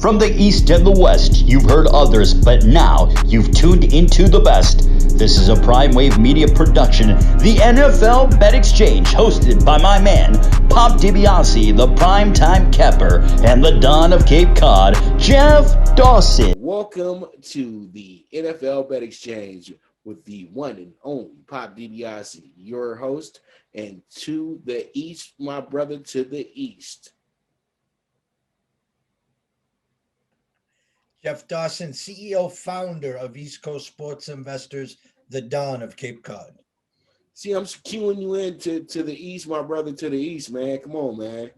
From the East and the West, you've heard others, but now you've tuned into the best. This is a PrimeWave Media production, the NFL Bet Exchange, hosted by my man, Pop DiBiase, the primetime capper, and the Don of Cape Cod, Jeff Dawson. Welcome to the NFL Bet Exchange with the one and only Pop DiBiase, your host, and to the East, my brother to the East. Jeff Dawson, CEO, founder of East Coast Sports Investors, the Don of Cape Cod. See, I'm queuing you in to the East, my brother to the East, man. Come on, man.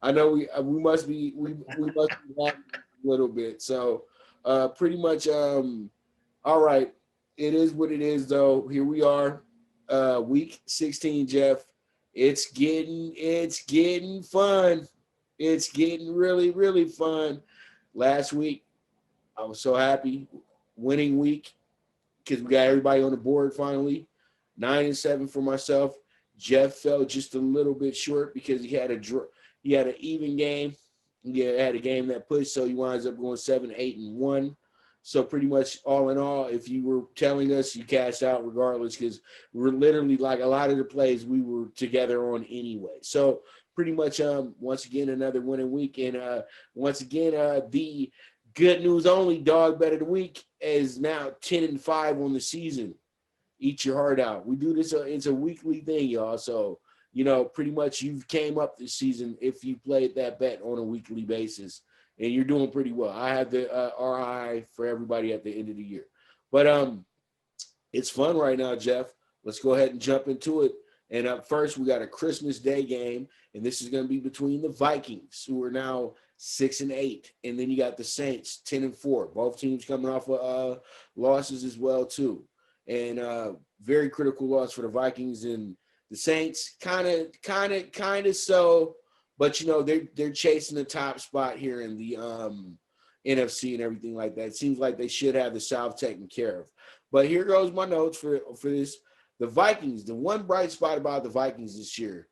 I know we must be laughing a little bit. So pretty much all right. It is what it is, though. Here we are, week 16, Jeff. It's getting fun. It's getting really, really fun. Last week, I was so happy. Winning week because we got everybody on the board finally. 9-7 for myself. Jeff fell just a little bit short because he had an even game. He had a game that pushed, so he winds up going 7-8-1. So pretty much all in all, if you were telling us, you cashed out regardless because we're literally like a lot of the plays we were together on anyway. So pretty much once again another winning week, and once again the good news only dog bet of the week is now 10-5 on the season. Eat your heart out. We do this, it's a weekly thing, y'all. So pretty much you've came up this season if you played that bet on a weekly basis, and you're doing pretty well. I have the RI for everybody at the end of the year. But it's fun right now, Jeff. Let's go ahead and jump into it. And up first, we got a Christmas Day game, and this is going to be between the Vikings, who are now 6-8, and then you got the Saints 10-4. Both teams coming off of losses as well too, and very critical loss for the Vikings, and the Saints kind of so, but they're chasing the top spot here in the NFC and everything like that. It seems like they should have the South taken care of. But here goes my notes for this. The Vikings, the one bright spot about the Vikings this year,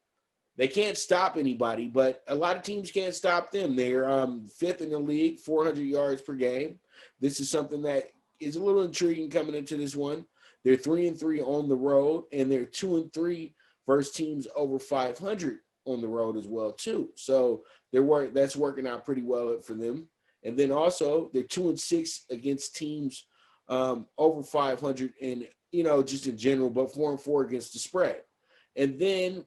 they can't stop anybody, but a lot of teams can't stop them. They're fifth in the league, 400 yards per game. This is something that is a little intriguing coming into this one. They're 3-3 on the road, and they're 2-3 versus teams over 500 on the road as well too. So that's working out pretty well for them. And then also they're 2-6 against teams over 500 and just in general, but 4-4 against the spread. And then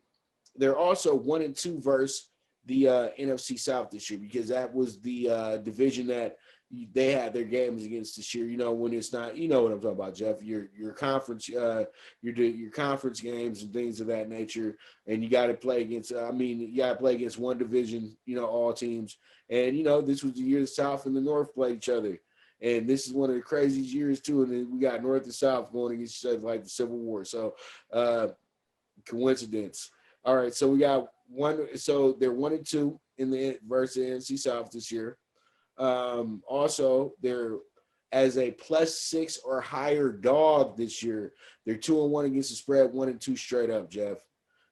they're also 1-2 versus the NFC South this year, because that was the division that they had their games against this year. When it's not, what I'm talking about, Jeff. Your conference, your conference games and things of that nature, and you got to play against. You got to play against one division. All teams, and this was the year the South and the North played each other. And this is one of the craziest years, too. And then we got North and South going against each other like the Civil War. So, coincidence. All right, so we got one. So they're 1-2 in the versus the NFC South this year. Also, they're as a +6 or higher dog this year. They're 2-1 against the spread, 1-2 straight up, Jeff.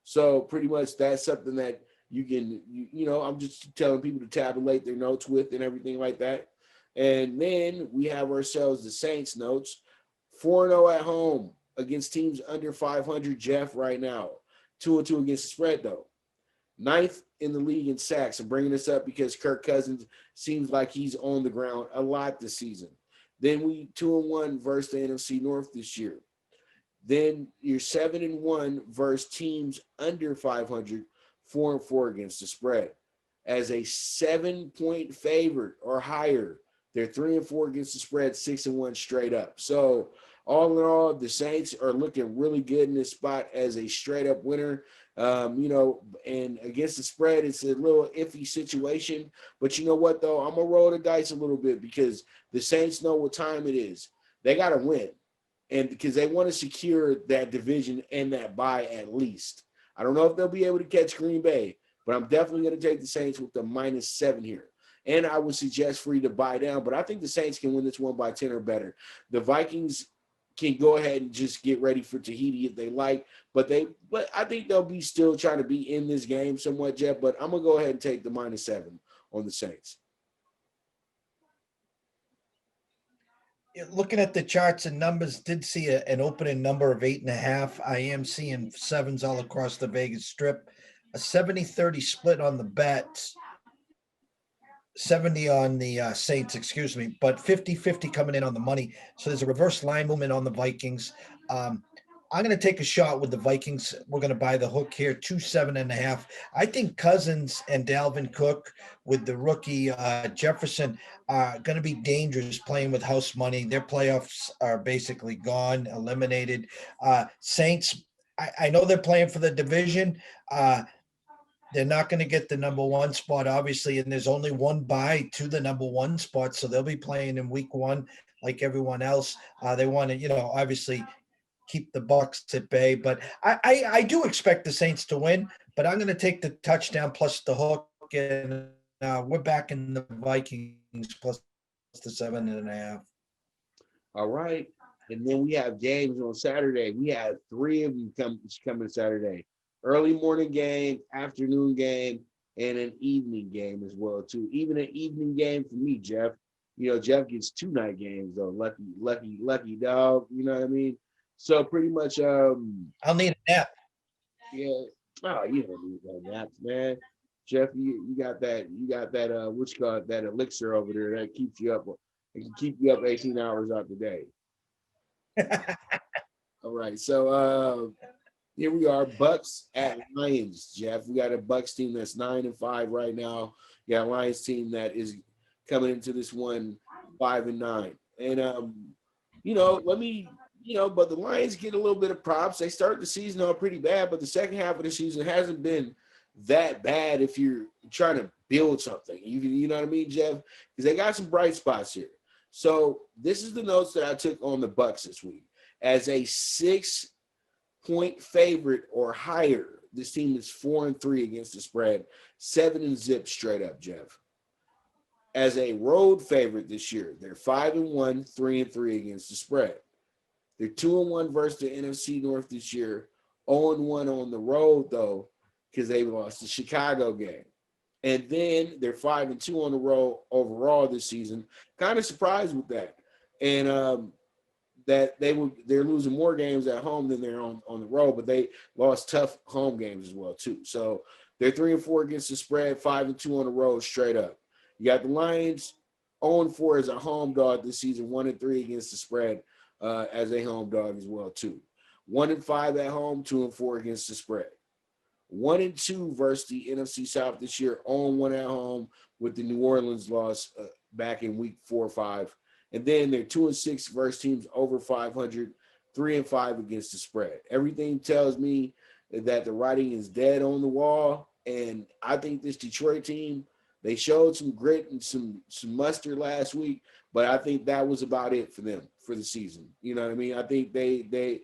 So pretty much that's something that you can, I'm just telling people to tabulate their notes with and everything like that. And then we have ourselves the Saints notes, 4-0 at home against teams under 500, Jeff, right now. 2-2 against the spread, though. 9th in the league in sacks. I'm bringing this up because Kirk Cousins seems like he's on the ground a lot this season. Then we 2-1 versus the NFC North this year. Then you're 7-1 versus teams under 500, 4-4 against the spread. As a 7-point favorite or higher, they're 3-4 against the spread, 6-1 straight up. So all in all, the Saints are looking really good in this spot as a straight up winner. And against the spread, it's a little iffy situation. But you know what, though? I'm going to roll the dice a little bit because the Saints know what time it is. They got to win. And because they want to secure that division and that bye at least. I don't know if they'll be able to catch Green Bay, but I'm definitely going to take the Saints with the -7 here. And I would suggest for you to buy down, but I think the Saints can win this one by 10 or better. The Vikings can go ahead and just get ready for Tahiti if they like, but I think they'll be still trying to be in this game somewhat, Jeff, but I'm going to go ahead and take the -7 on the Saints. Looking at the charts and numbers, did see an opening number of 8.5. I am seeing sevens all across the Vegas Strip. A 70-30 split on the bets. 70 on the Saints, excuse me, but 50-50 coming in on the money. So there's a reverse line movement on the Vikings. I'm going to take a shot with the Vikings. We're going to buy the hook here, 27.5. I think Cousins and Dalvin Cook with the rookie Jefferson are going to be dangerous playing with house money. Their playoffs are basically gone, eliminated. Saints, I know they're playing for the division. They're not going to get the number one spot, obviously, and there's only one bye to the number one spot, so they'll be playing in week one like everyone else. They want to, obviously keep the Bucks at bay, but I do expect the Saints to win. But I'm going to take the touchdown plus the hook, and we're back in the Vikings plus the 7.5. All right. And then we have games on Saturday. We have 3 of them coming Saturday. Early morning game, afternoon game, and an evening game as well, too. Even an evening game for me, Jeff. Jeff gets 2 night games, though. Lucky dog. You know what I mean? So pretty much I'll need a nap. Yeah. Oh, you don't need no naps, man. Jeff, you got that what you call it, that elixir over there that keeps you up. It can keep you up 18 hours out the day. All right. So here we are, Bucks at Lions, Jeff. We got a Bucks team that's 9-5 right now. We got a Lions team that is coming into this one 5-9. And but the Lions get a little bit of props. They start the season off pretty bad, but the second half of the season hasn't been that bad if you're trying to build something. You know what I mean, Jeff? Because they got some bright spots here. So this is the notes that I took on the Bucks this week. As a 6-point favorite or higher, this team is 4-3 against the spread, 7-0 straight up, Jeff. As a road favorite this year, they're 5-1, 3-3 against the spread. They're 2-1 versus the NFC North this year, 0-1 on the road, though, because they lost the Chicago game. And then they're 5-2 on the road overall this season. Kind of surprised with that. And that they're losing more games at home than they're on the road, but they lost tough home games as well, too. So they're 3-4 against the spread, 5-2 on the road straight up. You got the Lions 0-4 as a home dog this season, 1-3 against the spread. As a home dog as well, too. 1-5 at home, 2-4 against the spread. 1-2 versus the NFC South this year, 0-1 at home with the New Orleans loss back in week 4 or 5. And then they're 2-6 versus teams over 500, 3-5 against the spread. Everything tells me that the writing is dead on the wall. And I think this Detroit team, they showed some grit and some mustard last week, but I think that was about it for them for the season. You know what I mean? I think they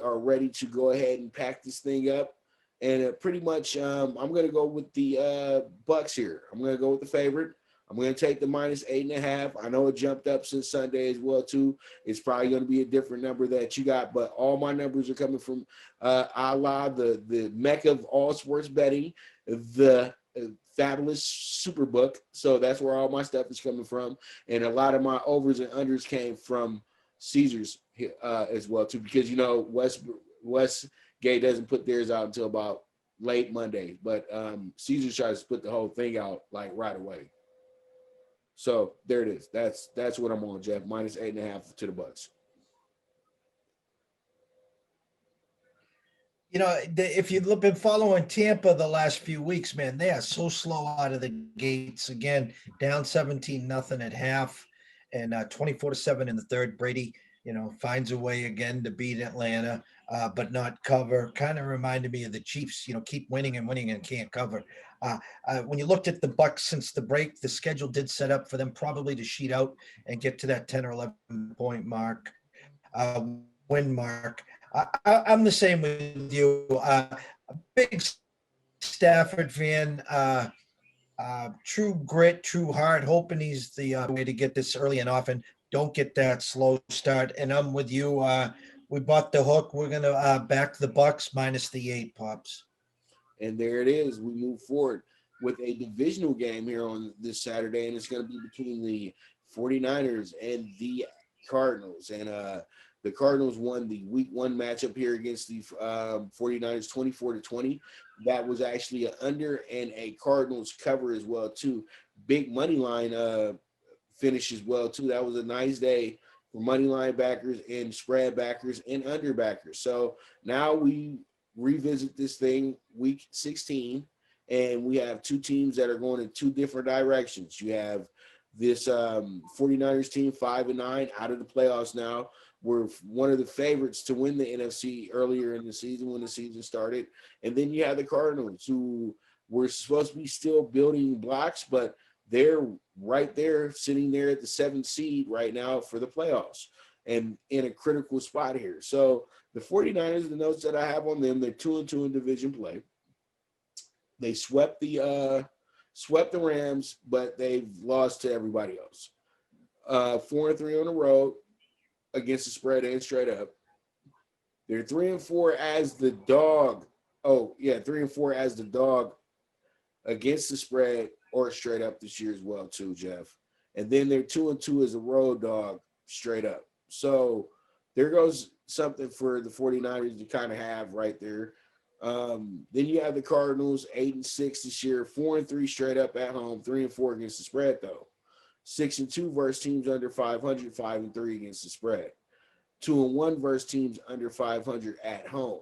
are ready to go ahead and pack this thing up. And pretty much I'm going to go with the Bucks here. I'm going to go with the favorite. I'm going to take the -8.5. I know it jumped up since Sunday as well, too. It's probably going to be a different number that you got, but all my numbers are coming from the mecca of all sports betting, the fabulous Superbook. So that's where all my stuff is coming from. And a lot of my overs and unders came from Caesars as well, too, because, Westgate doesn't put theirs out until about late Monday, but Caesars tries to put the whole thing out like right away. So there it is. That's what I'm on, Jeff. -8.5 to the Bucks. If you've been following Tampa the last few weeks, man, they are so slow out of the gates. Again, down 17-0 at half and 24-7 in the third. Brady, finds a way again to beat Atlanta, but not cover. Kind of reminded me of the Chiefs, keep winning and can't cover. When you looked at the Bucks since the break, the schedule did set up for them probably to sheet out and get to that 10 or 11 point mark, win mark. I'm the same with you. A big Stafford fan, true grit, true heart, hoping he's the way to get this early and often. Don't get that slow start. And I'm with you. We bought the hook. We're going to back the Bucks -8, Pops. And there it is. We move forward with a divisional game here on this Saturday, and it's going to be between the 49ers and the Cardinals, and the Cardinals won the week 1 matchup here against the 49ers 24-20. That was actually an under and a Cardinals cover as well too. Big money line finish as well too. That was a nice day for money line backers and spread backers and under backers. So now we revisit this thing week 16, and we have two teams that are going in two different directions. You have this 49ers team 5-9 out of the playoffs now. We're one of the favorites to win the NFC earlier in the season when the season started. And then you have the Cardinals, who were supposed to be still building blocks, but they're right there, sitting there at the 7th seed right now for the playoffs and in a critical spot here. So the 49ers, the notes that I have on them, they're 2-2 in division play. They swept the Rams, but they've lost to everybody else. 4-3 on the road against the spread and straight up. They're 3-4 as the dog. 3-4 as the dog against the spread or straight up this year as well too, Jeff. And then they're 2-2 as a road dog straight up. So there goes something for the 49ers to kind of have right there. Then you have the Cardinals 8-6 this year, 4-3 straight up at home, 3-4 against the spread though. 6-2 versus teams under 500, 5-3 against the spread. 2-1 versus teams under 500 at home.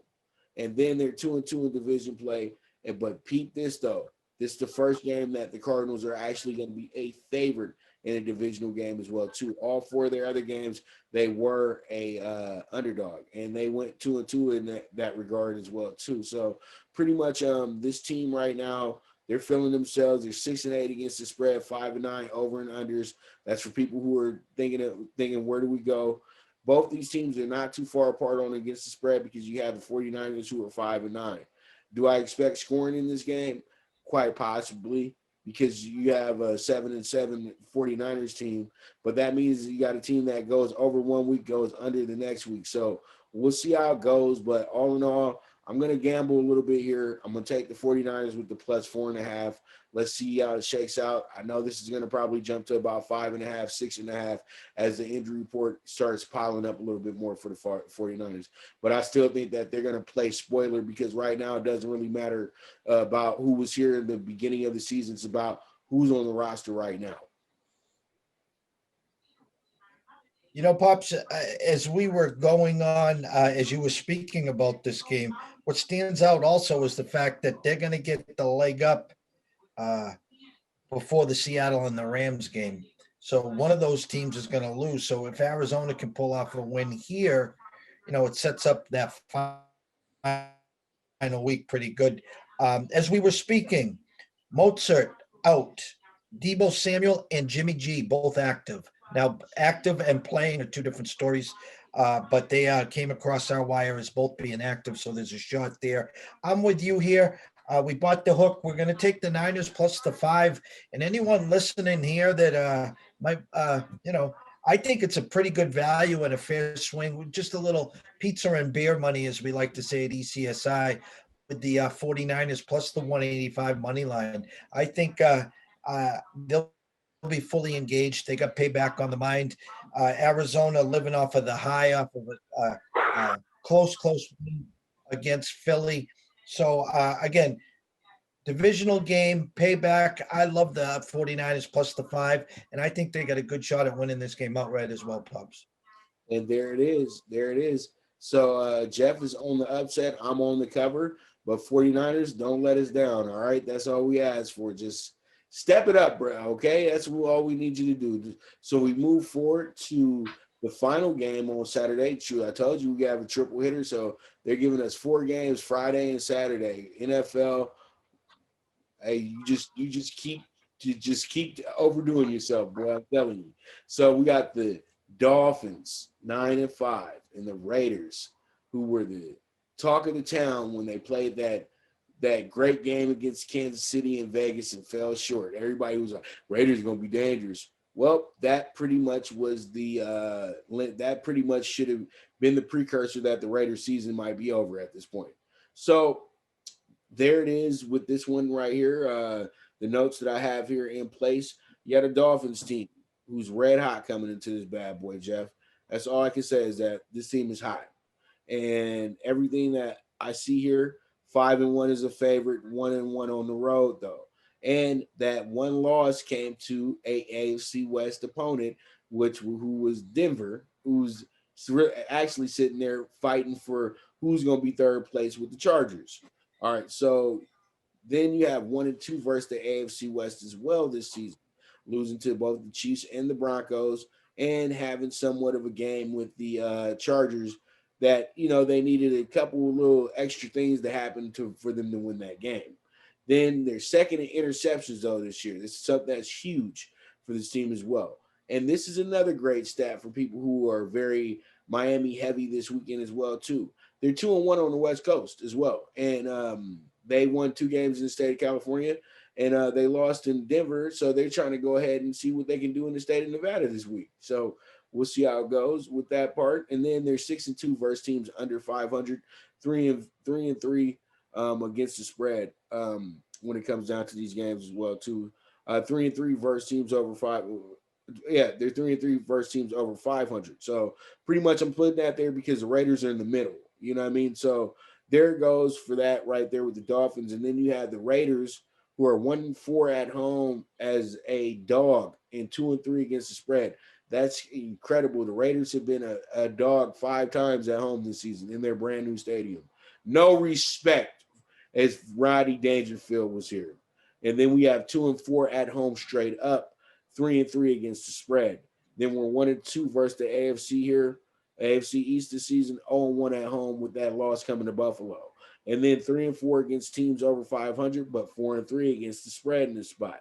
And then they're 2-2 in division play. But peep this though. This is the first game that the Cardinals are actually going to be a favorite in a divisional game as well too. All 4 of their other games, they were a underdog, and they went 2-2 in that regard as well too. So pretty much this team right now, they're feeling themselves. They're 6-8 against the spread, 5-9 over and unders. That's for people who are thinking where do we go? Both these teams are not too far apart on against the spread because you have the 49ers who are 5-9. Do I expect scoring in this game? Quite possibly, because you have a 7-7 49ers team, but that means you got a team that goes over 1 week, goes under the next week. So we'll see how it goes, but all in all, I'm going to gamble a little bit here. I'm going to take the 49ers with the plus 4.5. Let's see how it shakes out. I know this is going to probably jump to about 5.5, 6.5 as the injury report starts piling up a little bit more for the 49ers. But I still think that they're going to play spoiler because right now it doesn't really matter about who was here in the beginning of the season. It's about who's on the roster right now. You know, Pops, as we were going on, as you were speaking about this game, what stands out also is the fact that they're going to get the leg up before the Seattle and the Rams game. So one of those teams is going to lose. So if Arizona can pull off a win here, you know, it sets up that final week pretty good. As we were speaking, Mozart out, Debo Samuel and Jimmy G both active. Now, active and playing are two different stories, but they came across our wire as both being active, so there's a shot there. I'm with you here. We bought the hook. We're going to take the Niners plus the 5. And anyone listening here that might, I think it's a pretty good value and a fair swing with just a little pizza and beer money, as we like to say at ECSI, with the 49ers plus the 185 money line. I think they'll be fully engaged. They got payback on the mind. Arizona living off of the high, off of a close win against Philly. So again, divisional game, payback. I love the 49ers plus the 5, and I think they got a good shot at winning this game outright as well, Pubs. And there it is. So Jeff is on the upset. I'm on the cover. But 49ers, don't let us down, all right? That's all we ask for. Just step it up, bro, okay? That's all we need you to do. So we move forward to the final game on Saturday. True, I told you we have a triple hitter, so they're giving us 4 games Friday and Saturday. NFL, hey, you just keep overdoing yourself, bro. I'm telling you. So we got the Dolphins 9-5 and the Raiders, who were the talk of the town when they played that great game against Kansas City and Vegas and fell short. Everybody was like, Raiders are going to be dangerous. Well, that pretty much was that pretty much should have been the precursor that the Raiders season might be over at this point. So there it is with this one right here. The notes that I have here in place. You got a Dolphins team who's red hot coming into this bad boy, Jeff. That's all I can say is that this team is hot. And everything that I see here, 5-1 is a favorite, 1-1 on the road though. And that one loss came to a AFC West opponent, who was Denver, who's actually sitting there fighting for who's going to be third place with the Chargers. All right, so then you have 1-2 versus the AFC West as well this season, losing to both the Chiefs and the Broncos, and having somewhat of a game with the Chargers that they needed a couple of little extra things to happen for them to win that game. Then they're second in interceptions though this year. This is something that's huge for this team as well. And this is another great stat for people who are very Miami heavy this weekend as well too. They're 2-1 on the West Coast as well, and they won 2 games in the state of California, and they lost in Denver. So they're trying to go ahead and see what they can do in the state of Nevada this week. So we'll see how it goes with that part. And then they're 6-2 versus teams under 500, 3-3 against the spread when it comes down to these games as well too. 3-3 versus teams over 5. Yeah, they're 3-3 versus teams over 500. So pretty much I'm putting that there because the Raiders are in the middle. You know what I mean? So there it goes for that right there with the Dolphins. And then you have the Raiders, who are 1-4 at home as a dog and 2-3 against the spread. That's incredible. The Raiders have been a dog 5 times at home this season in their brand new stadium. No respect as Rodney Dangerfield was here. And then we have 2-4 at home straight up, 3-3 against the spread. Then we're 1-2 versus the AFC here. AFC East this season, 0-1 at home with that loss coming to Buffalo. And then 3-4 against teams over 500, but 4-3 against the spread in this spot.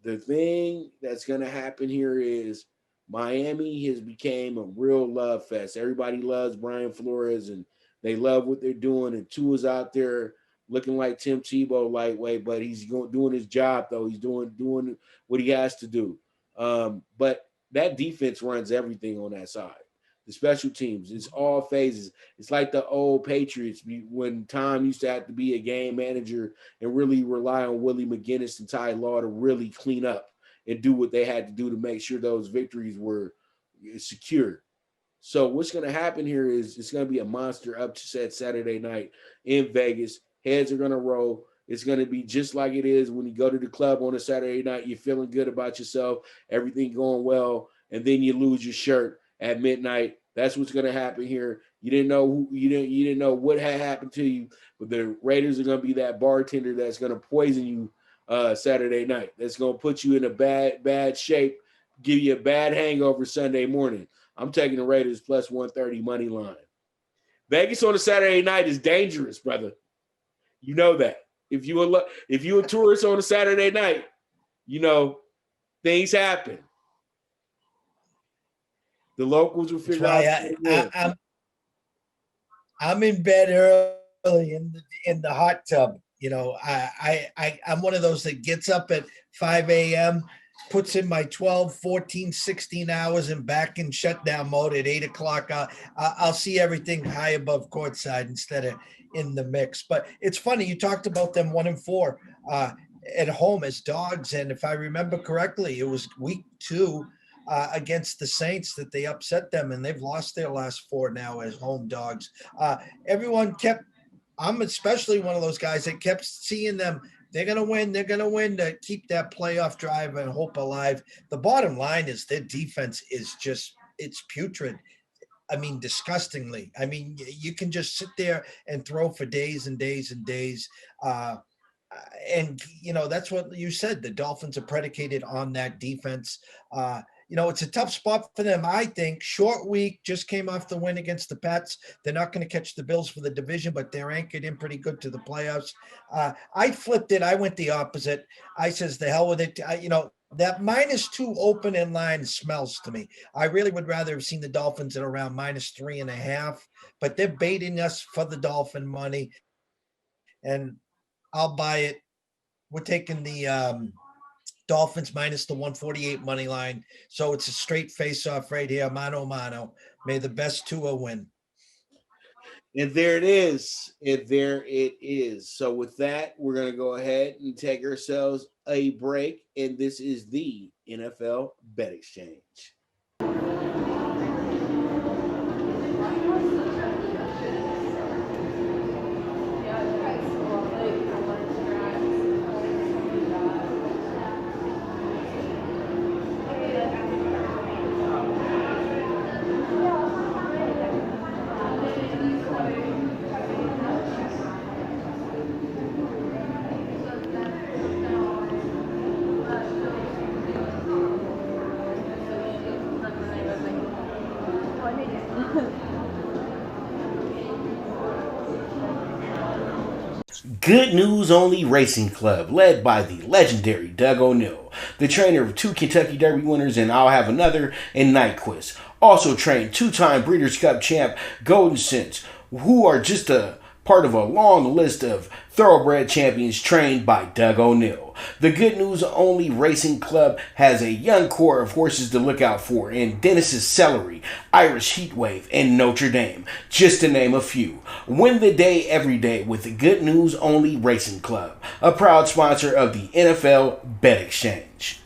The thing that's going to happen here is Miami has became a real love fest. Everybody loves Brian Flores, and they love what they're doing. And Tua's out there looking like Tim Tebow lightweight, but he's doing his job, though. He's doing what he has to do. But that defense runs everything on that side. The special teams, it's all phases. It's like the old Patriots when Tom used to have to be a game manager and really rely on Willie McGinnis and Ty Law to really clean up and do what they had to do to make sure those victories were secure. So what's going to happen here is it's going to be a monster upset Saturday night in Vegas. Heads are going to roll. It's going to be just like it is when you go to the club on a Saturday night. You're feeling good about yourself, everything going well, and then you lose your shirt at midnight. That's what's going to happen here. You didn't know what had happened to you, but the Raiders are going to be that bartender that's going to poison you Saturday night. That's going to put you in a bad shape, give you a bad hangover Sunday morning. I'm taking the Raiders plus 130 money line. Vegas on a Saturday night is dangerous, brother. You know that. If you a tourist on a Saturday night, things happen. The locals will figure out. I'm in bed early in the hot tub. I'm one of those that gets up at 5 a.m., puts in my 12, 14, 16 hours and back in shutdown mode at 8 o'clock. I'll see everything high above courtside instead of in the mix. But it's funny, you talked about them 1-4 at home as dogs. And if I remember correctly, it was week 2 against the Saints that they upset them, and they've lost their last 4 now as home dogs. I'm especially one of those guys that kept seeing them. They're going to win to keep that playoff drive and hope alive. The bottom line is their defense is it's putrid. I mean, disgustingly. I mean, you can just sit there and throw for days and days and days. And that's what you said. The Dolphins are predicated on that defense. It's a tough spot for them, I think. Short week, just came off the win against the Pats. They're not going to catch the Bills for the division, but they're anchored in pretty good to the playoffs. I flipped it. I went the opposite. I says, the hell with it. That -2 open in line smells to me. I really would rather have seen the Dolphins at around -3.5, but they're baiting us for the Dolphin money, and I'll buy it. We're taking the Dolphins minus the 148 money line. So it's a straight face-off right here, mano a mano. May the best Tua win. And there it is. So with that, we're going to go ahead and take ourselves a break. And this is the NFL Bet Exchange. Good News Only Racing Club, led by the legendary Doug O'Neill, the trainer of 2 Kentucky Derby winners, and I'll Have Another, and Nyquist. Also trained 2-time Breeders' Cup champ Golden Sense, who are just a part of a long list of thoroughbred champions trained by Doug O'Neill. The Good News Only Racing Club has a young core of horses to look out for in Dennis's Celery, Irish Heatwave, and Notre Dame, just to name a few. Win the day every day with the Good News Only Racing Club, a proud sponsor of the NFL Bet Exchange.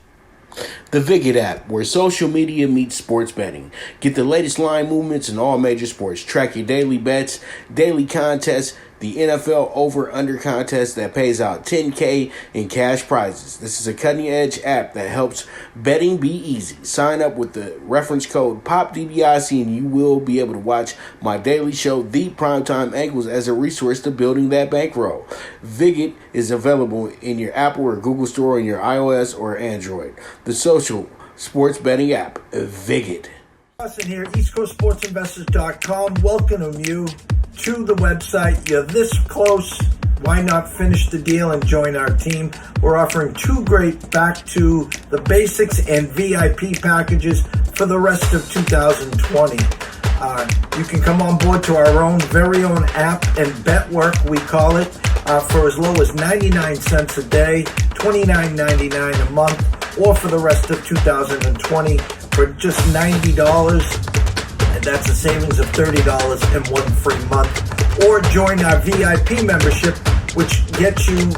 The Viget app, where social media meets sports betting. Get the latest line movements in all major sports. Track your daily bets, daily contests, the NFL over-under contest that pays out $10K in cash prizes. This is a cutting-edge app that helps betting be easy. Sign up with the reference code POPDBIC and you will be able to watch my daily show, The PrimeTime Angles, as a resource to building that bankroll. Viget is available in your Apple or Google Store on your iOS or Android. The social sports betting app, Viget. Austin here, EastCoastSportsInvestors.com. Welcome you to the website. You're this close. Why not finish the deal and join our team? We're offering 2 great back to the basics and VIP packages for the rest of 2020. You can come on board to our very own app and bet work, we call it, for as low as 99 cents a day, $29.99 a month, or for the rest of 2020 for just $90. And that's a savings of $30 and 1 free month. Or join our VIP membership, which gets you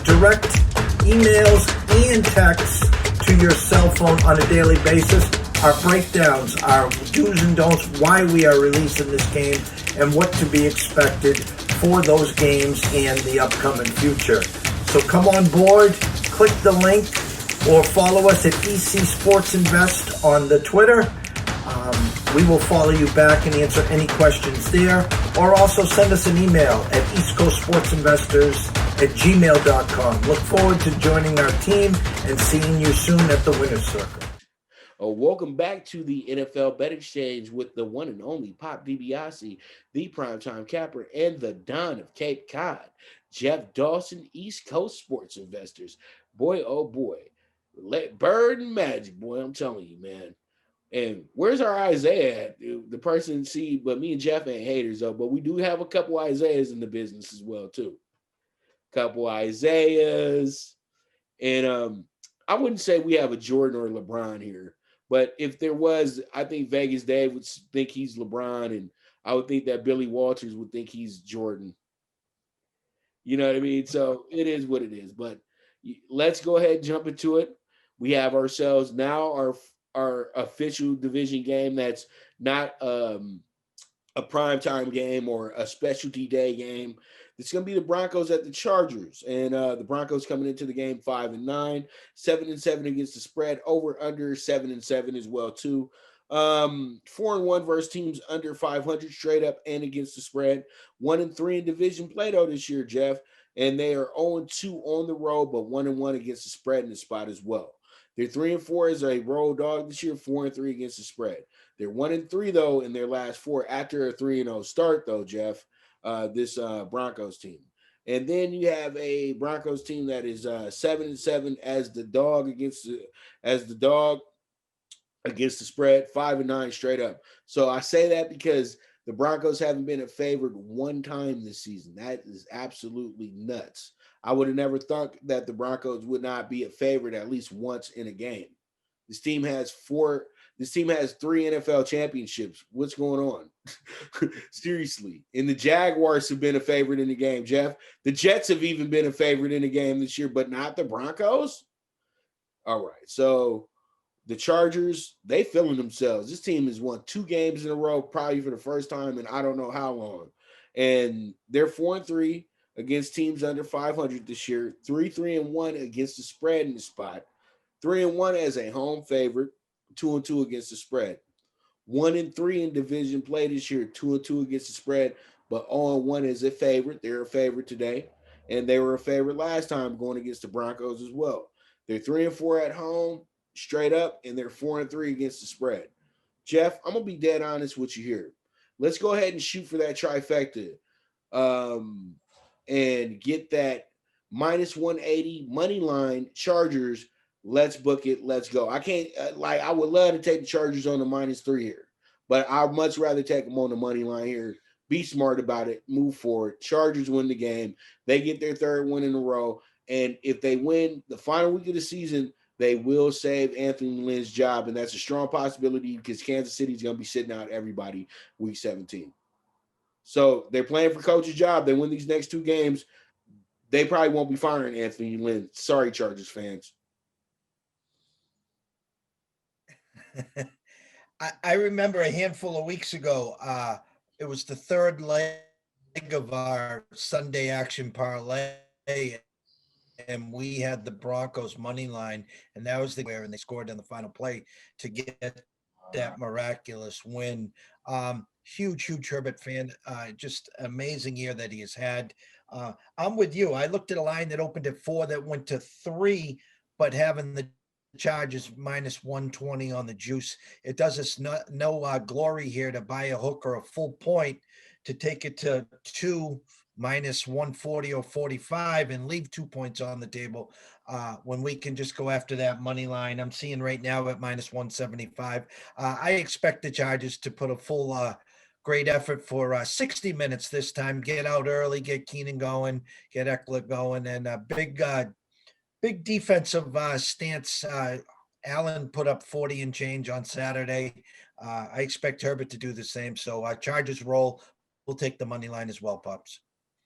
direct emails and texts to your cell phone on a daily basis. Our breakdowns, our do's and don'ts, why we are releasing this game, and what to be expected for those games and the upcoming future. So come on board, click the link, or follow us at EC Sports Invest on the Twitter. We will follow you back and answer any questions there, or also send us an email at eastcoastsportsinvestors@gmail.com. Look forward to joining our team and seeing you soon at the winner's circle. Welcome back to the NFL Bet Exchange with the one and only Pop DiBiase, the primetime capper, and the Don of Cape Cod, Jeff Dawson, East Coast Sports Investors. Boy, oh boy, let Bird and Magic, boy, I'm telling you, man. And where's our Isaiah at? The person but me and Jeff ain't haters though, but we do have a couple Isaiahs in the business as well too. Couple Isaiahs, and I wouldn't say we have a Jordan or LeBron here, but if there was, I think Vegas Dave would think he's LeBron, and I would think that Billy Walters would think he's Jordan. You know what I mean? So it is what it is. But let's go ahead and jump into it. We have ourselves now our official division game that's not a primetime game or a specialty day game. It's going to be the Broncos at the Chargers, and the Broncos coming into the game 5-9, 7-7 against the spread, over under 7-7 as well too. 4-1 versus teams under 500 straight up and against the spread. 1-3 in division play though this year, Jeff, and they are 0-2 on the road, but 1-1 against the spread in the spot as well. They're 3-4 as a road dog this year, 4-3 against the spread. They're 1-3 though in their last 4 after a 3-0 start though, Jeff. This Broncos team, and then you have a Broncos team that is 7-7 as the dog against the spread, 5-9 straight up. So I say that because the Broncos haven't been a favorite one time this season. That is absolutely nuts. I would have never thought that the Broncos would not be a favorite at least once in a game. This team has 3 NFL championships. What's going on? Seriously. And the Jaguars have been a favorite in the game, Jeff. The Jets have even been a favorite in the game this year, but not the Broncos? All right. So the Chargers, they feeling themselves. This team has won 2 games in a row, probably for the first time in I don't know how long. And they're 4-3 against teams under 500 this year, 3-1 against the spread in the spot, 3-1 as a home favorite, 2-2 against the spread, 1-3 in division play this year, 2-2 against the spread, but 0-1 as a favorite. They're a favorite today, and they were a favorite last time going against the Broncos as well. They're 3-4 at home, straight up, and they're 4-3 against the spread. Jeff, I'm gonna be dead honest with you here. Let's go ahead and shoot for that trifecta. and get that minus 180 money line Chargers. Let's book it. Let's go. I can't I would love to take the Chargers on the -3 here, but I'd much rather take them on the money line here. Be smart about it. Move forward. Chargers win the game. They get their third win in a row. And if they win the final week of the season, they will save Anthony Lynn's job. And that's a strong possibility because Kansas City is going to be sitting out everybody week 17. So they're playing for coach's job. They win these next 2 games. They probably won't be firing Anthony Lynn. Sorry, Chargers fans. I remember a handful of weeks ago, it was the third leg of our Sunday action parlay, and we had the Broncos money line, and that was where and they scored in the final play to get that miraculous win. Huge Herbert fan. Just amazing year that he has had. I'm with you. I looked at a line that opened at 4 that went to 3, but having the Chargers -120 on the juice, it does us no glory here to buy a hook or a full point to take it to 2 -140 or 45 and leave 2 points on the table when we can just go after that money line. I'm seeing right now at -175. I expect the Chargers to put a full great effort for 60 minutes this time. Get out early, get Keenan going, get Eckler going, and a big defensive stance. Allen put up 40 and change on Saturday. I expect Herbert to do the same. So Chargers roll. We'll take the money line as well, Pops.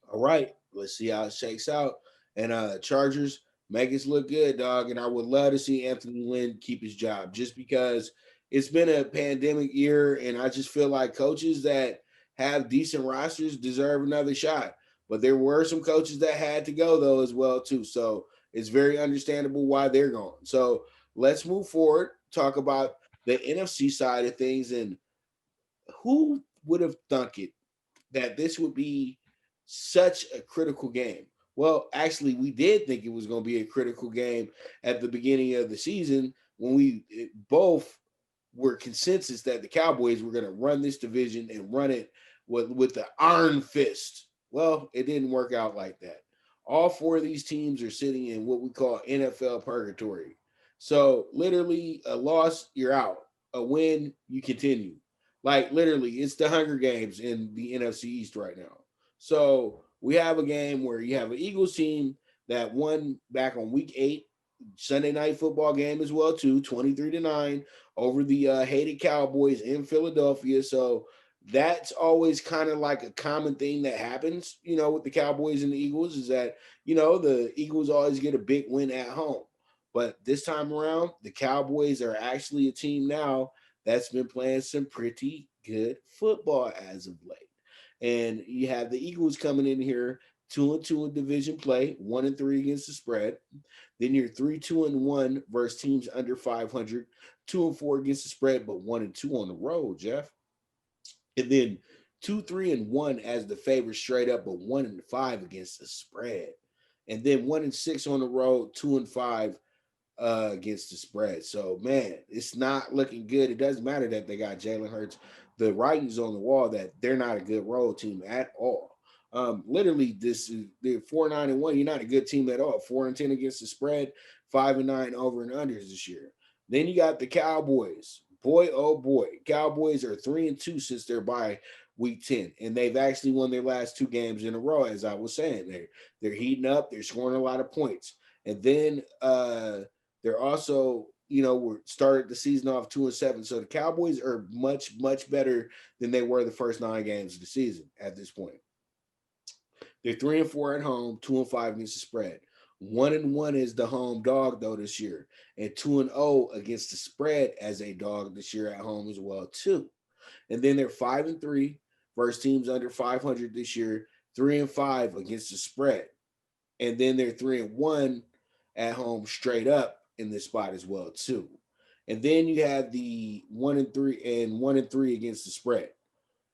All right. Let's see how it shakes out. And Chargers make us look good, dog. And I would love to see Anthony Lynn keep his job just because it's been a pandemic year. And I just feel like coaches that have decent rosters deserve another shot. But there were some coaches that had to go, though, as well, too. So it's very understandable why they're gone. So let's move forward, talk about the NFC side of things. And who would have thunk it that this would be such a critical game? Well, actually, we did think it was going to be a critical game at the beginning of the season when we both were consensus that the Cowboys were going to run this division and run it with the iron fist. Well, it didn't work out like that. All 4 of these teams are sitting in what we call NFL purgatory. So literally a loss, you're out. A win, you continue. Like literally, it's the Hunger Games in the NFC East right now. So we have a game where you have an Eagles team that won back on week 8, Sunday night football game as well too, 23-9 over the hated Cowboys in Philadelphia. So that's always kind of like a common thing that happens, with the Cowboys and the Eagles is that, the Eagles always get a big win at home. But this time around, the Cowboys are actually a team now that's been playing some pretty good football as of late. And you have the Eagles coming in here 2-2 in division play, 1-3 against the spread. Then you're 3-2-1 versus teams under 500, 2-4 against the spread, but 1-2 on the road, Jeff. And then 2-3-1 as the favorite straight up, but 1-5 against the spread. And then 1-6 on the road, 2-5 against the spread. So, man, it's not looking good. It doesn't matter that they got Jalen Hurts. The writing's on the wall that they're not a good road team at all. Literally, they're 4-9-1. You're not a good team at all. 4-10 against the spread, 5-9 over and unders this year. Then you got the Cowboys. Boy, oh boy, Cowboys are 3-2 since they're by week 10, and they've actually won their last 2 games in a row. As I was saying, they're heating up. They're scoring a lot of points, and then they're also, we started the season off 2-7. So the Cowboys are much better than they were the first 9 games of the season at this point. They're 3-4 at home, 2-5 against the spread. 1-1 is the home dog though this year, and 2-0 against the spread as a dog this year at home as well too. And then they're 5-3 versus teams under 500 this year, 3-5 against the spread. And then they're 3-1 at home straight up in this spot as well too. And then you have the 1-3 and 1-3 against the spread.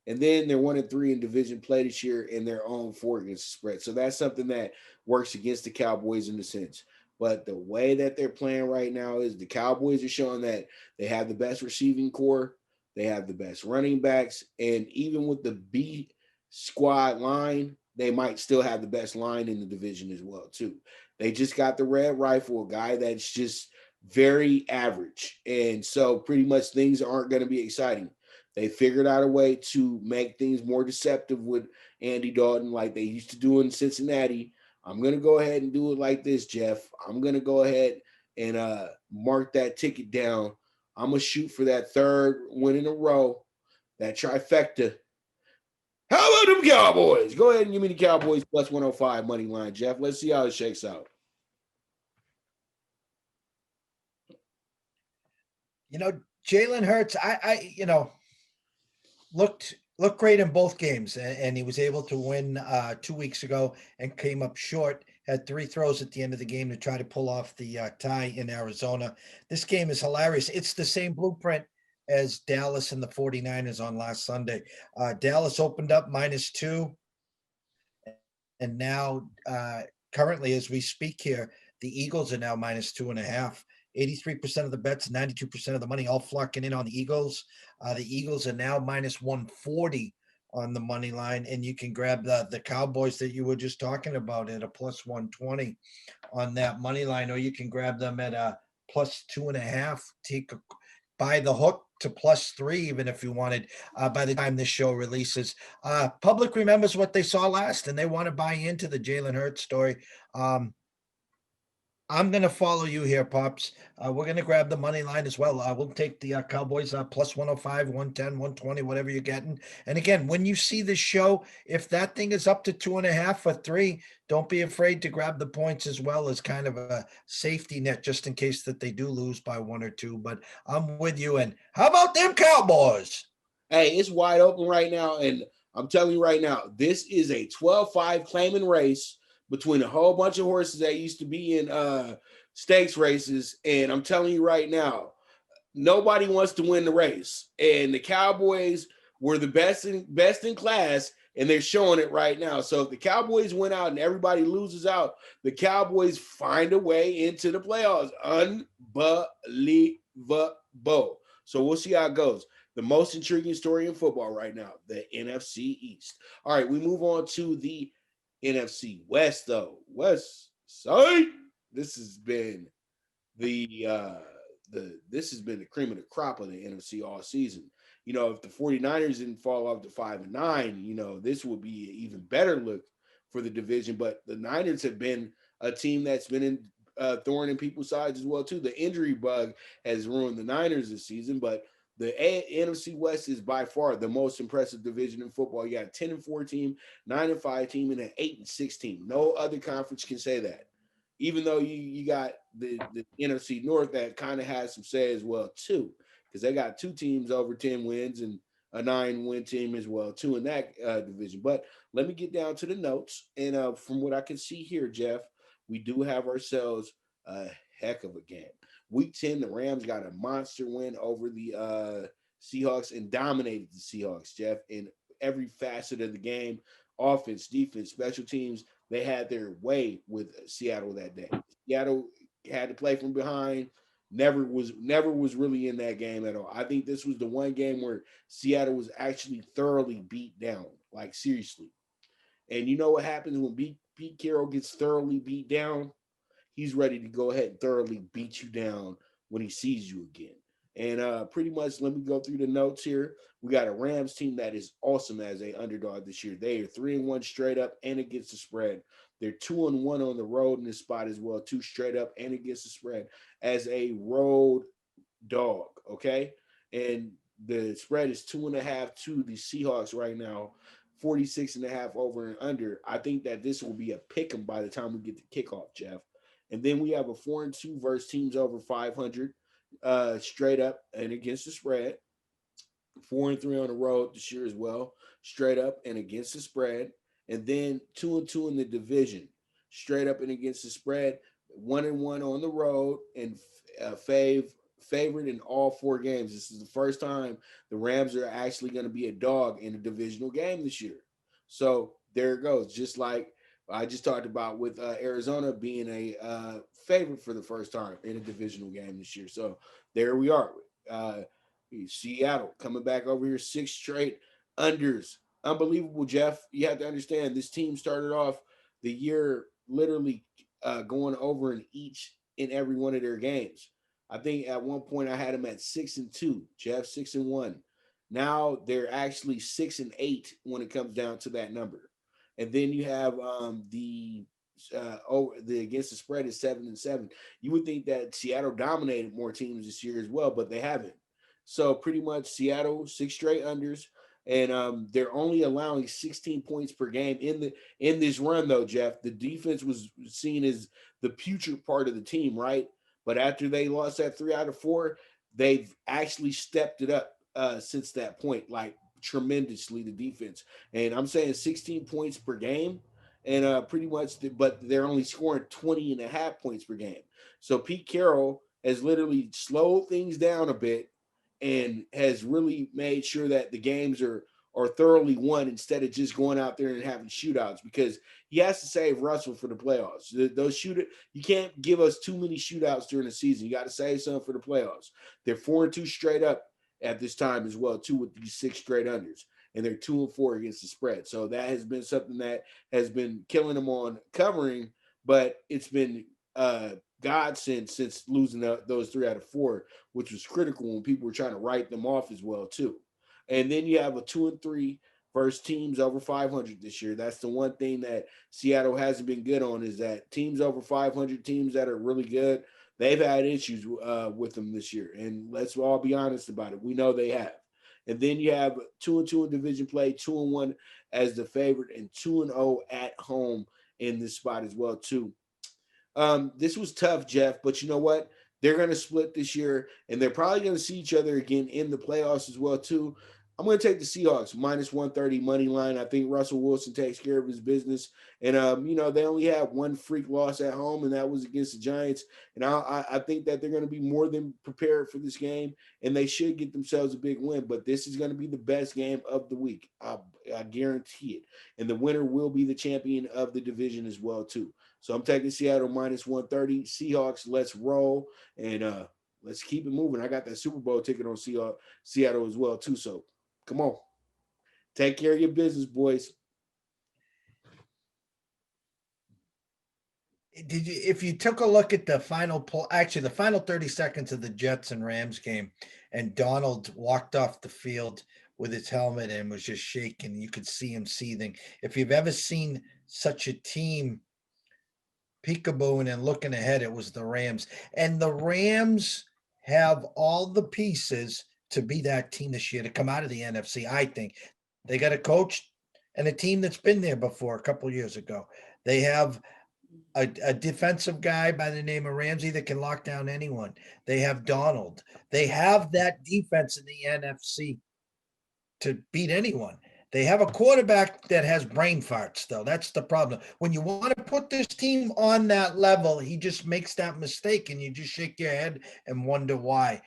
And then they're 1-3 in division play this year, and they're 0-4 against the spread. So that's something that works against the Cowboys in a sense. But the way that they're playing right now is the Cowboys are showing that they have the best receiving core, they have the best running backs, and even with the B squad line, they might still have the best line in the division as well too. They just got the red rifle, a guy that's just very average, and so pretty much things aren't going to be exciting. They figured out a way to make things more deceptive with Andy Dalton, like they used to do in Cincinnati. I'm going to go ahead and do it like this, Jeff. I'm going to go ahead and mark that ticket down. I'm going to shoot for that third win in a row, that trifecta. How about them Cowboys? Go ahead and give me the Cowboys plus 105 money line, Jeff. Let's see how it shakes out. Jalen Hurts, looked great in both games, and he was able to win 2 weeks ago and came up short. Had 3 throws at the end of the game to try to pull off the tie in Arizona. This game is hilarious. It's the same blueprint as Dallas and the 49ers on last Sunday. Dallas opened up -2, and now currently as we speak here, the Eagles are now -2.5. 83% of the bets, 92% of the money, all flocking in on the Eagles. The Eagles are now -140 on the money line, and you can grab the Cowboys that you were just talking about at a plus 120 on that money line, or you can grab them at a plus 2.5. Buy the hook to +3, even if you wanted. By the time this show releases, public remembers what they saw last, and they want to buy into the Jalen Hurts story. I'm going to follow you here, Pops. We're going to grab the money line as well. We'll take the Cowboys plus 105, 110, 120, whatever you're getting. And again, when you see this show, if that thing is up to 2.5 or 3, don't be afraid to grab the points as well as kind of a safety net just in case that they do lose by 1 or 2. But I'm with you. And how about them Cowboys? Hey, it's wide open right now. And I'm telling you right now, this is a 12-5 claiming race between a whole bunch of horses that used to be in stakes races. And I'm telling you right now, nobody wants to win the race. And the Cowboys were the best in class, and they're showing it right now. So if the Cowboys win out and everybody loses out, the Cowboys find a way into the playoffs. Unbelievable. So we'll see how it goes. The most intriguing story in football right now, the NFC East. All right, we move on to the NFC West, though. West side. This has been the cream of the crop of the NFC all season. If the 49ers didn't fall off to 5-9, this would be an even better look for the division. But the Niners have been a team that's been in thorn in people's sides as well, too. The injury bug has ruined the Niners this season, but the NFC West is by far the most impressive division in football. You got a 10-4 team, 9-5 team, and an 8-6 team. No other conference can say that. Even though you got the NFC North that kind of has some say as well, too, because they got 2 teams over 10 wins and a 9-win team as well, too, in that division. But let me get down to the notes. And from what I can see here, Jeff, we do have ourselves a heck of a game. Week 10, the Rams got a monster win over the Seahawks and dominated the Seahawks, Jeff, in every facet of the game. Offense, defense, special teams, they had their way with Seattle that day. Seattle had to play from behind, never was really in that game at all. I think this was the one game where Seattle was actually thoroughly beat down, like seriously. And you know what happens when Pete Carroll gets thoroughly beat down? He's ready to go ahead and thoroughly beat you down when he sees you again. And pretty much, let me go through the notes here. We got a Rams team that is awesome as a underdog this year. They are 3-1 straight up and against the spread. They're 2-1 on the road in this spot as well, 2 straight up and against the spread as a road dog, okay? And the spread is 2.5 to the Seahawks right now, 46.5 over and under. I think that this will be a pick 'em by the time we get to kickoff, Jeff. And then we have a 4-2 versus teams over 500 straight up and against the spread. 4-3 on the road this year as well, straight up and against the spread. And then 2-2 in the division, straight up and against the spread. 1-1 on the road and favored in all 4 games. This is the first time the Rams are actually going to be a dog in a divisional game this year. So there it goes. Just like I just talked about with Arizona being a favorite for the first time in a divisional game this year. So there we are. Seattle coming back over here, 6 straight unders unbelievable, Jeff. You have to understand this team started off the year literally going over in each and every one of their games. I think at one point I had them at 6-2, Jeff, 6-1. Now they're actually 6-8 when it comes down to that number. And then you have the against the spread is 7-7. You would think that Seattle dominated more teams this year as well, but they haven't. So pretty much Seattle 6 straight unders, and they're only allowing 16 points per game in this run though, Jeff. The defense was seen as the future part of the team, right? But after they lost that 3 out of 4, they've actually stepped it up since that point, like tremendously, the defense. And I'm saying 16 points per game, and pretty much, but they're only scoring 20 and a half points per game. So Pete Carroll has literally slowed things down a bit and has really made sure that the games are thoroughly won instead of just going out there and having shootouts, because he has to save Russell for the playoffs. Those you can't give us too many shootouts during the season. You got to save some for the playoffs. They're 4-2 straight up at this time as well, too, with these 6 straight unders, and they're 2-4 against the spread. So that has been something that has been killing them on covering, but it's been godsend since losing those 3 out of 4, which was critical when people were trying to write them off as well too. And then you have a 2-3 versus teams over 500 this year. That's the one thing that Seattle hasn't been good on, is that teams over 500, teams that are really good, they've had issues with them this year. And let's all be honest about it. We know they have. And then you have 2-2 in division play, 2-1 as the favorite, and 2-0 at home in this spot as well too. This was tough, Jeff, but you know what? They're going to split this year, and they're probably going to see each other again in the playoffs as well too. I'm going to take the Seahawks -130 money line. I think Russell Wilson takes care of his business, and they only have one freak loss at home, and that was against the Giants. And I think that they're going to be more than prepared for this game, and they should get themselves a big win. But this is going to be the best game of the week. I guarantee it. And the winner will be the champion of the division as well too. So I'm taking Seattle -130. Seahawks, let's roll, and let's keep it moving. I got that Super Bowl ticket on Seattle as well too. So come on, take care of your business, boys. If you took a look at the final actually the final 30 seconds of the Jets and Rams game, and Donald walked off the field with his helmet and was just shaking, you could see him seething. If you've ever seen such a team peekabooing and looking ahead, it was the Rams. And the Rams have all the pieces to be that team this year, to come out of the NFC. I think they got a coach and a team that's been there before a couple of years ago. They have a defensive guy by the name of Ramsey that can lock down anyone. They have Donald. They have that defense in the NFC to beat anyone. They have a quarterback that has brain farts, though. That's the problem. When you want to put this team on that level, he just makes that mistake, and you just shake your head and wonder why.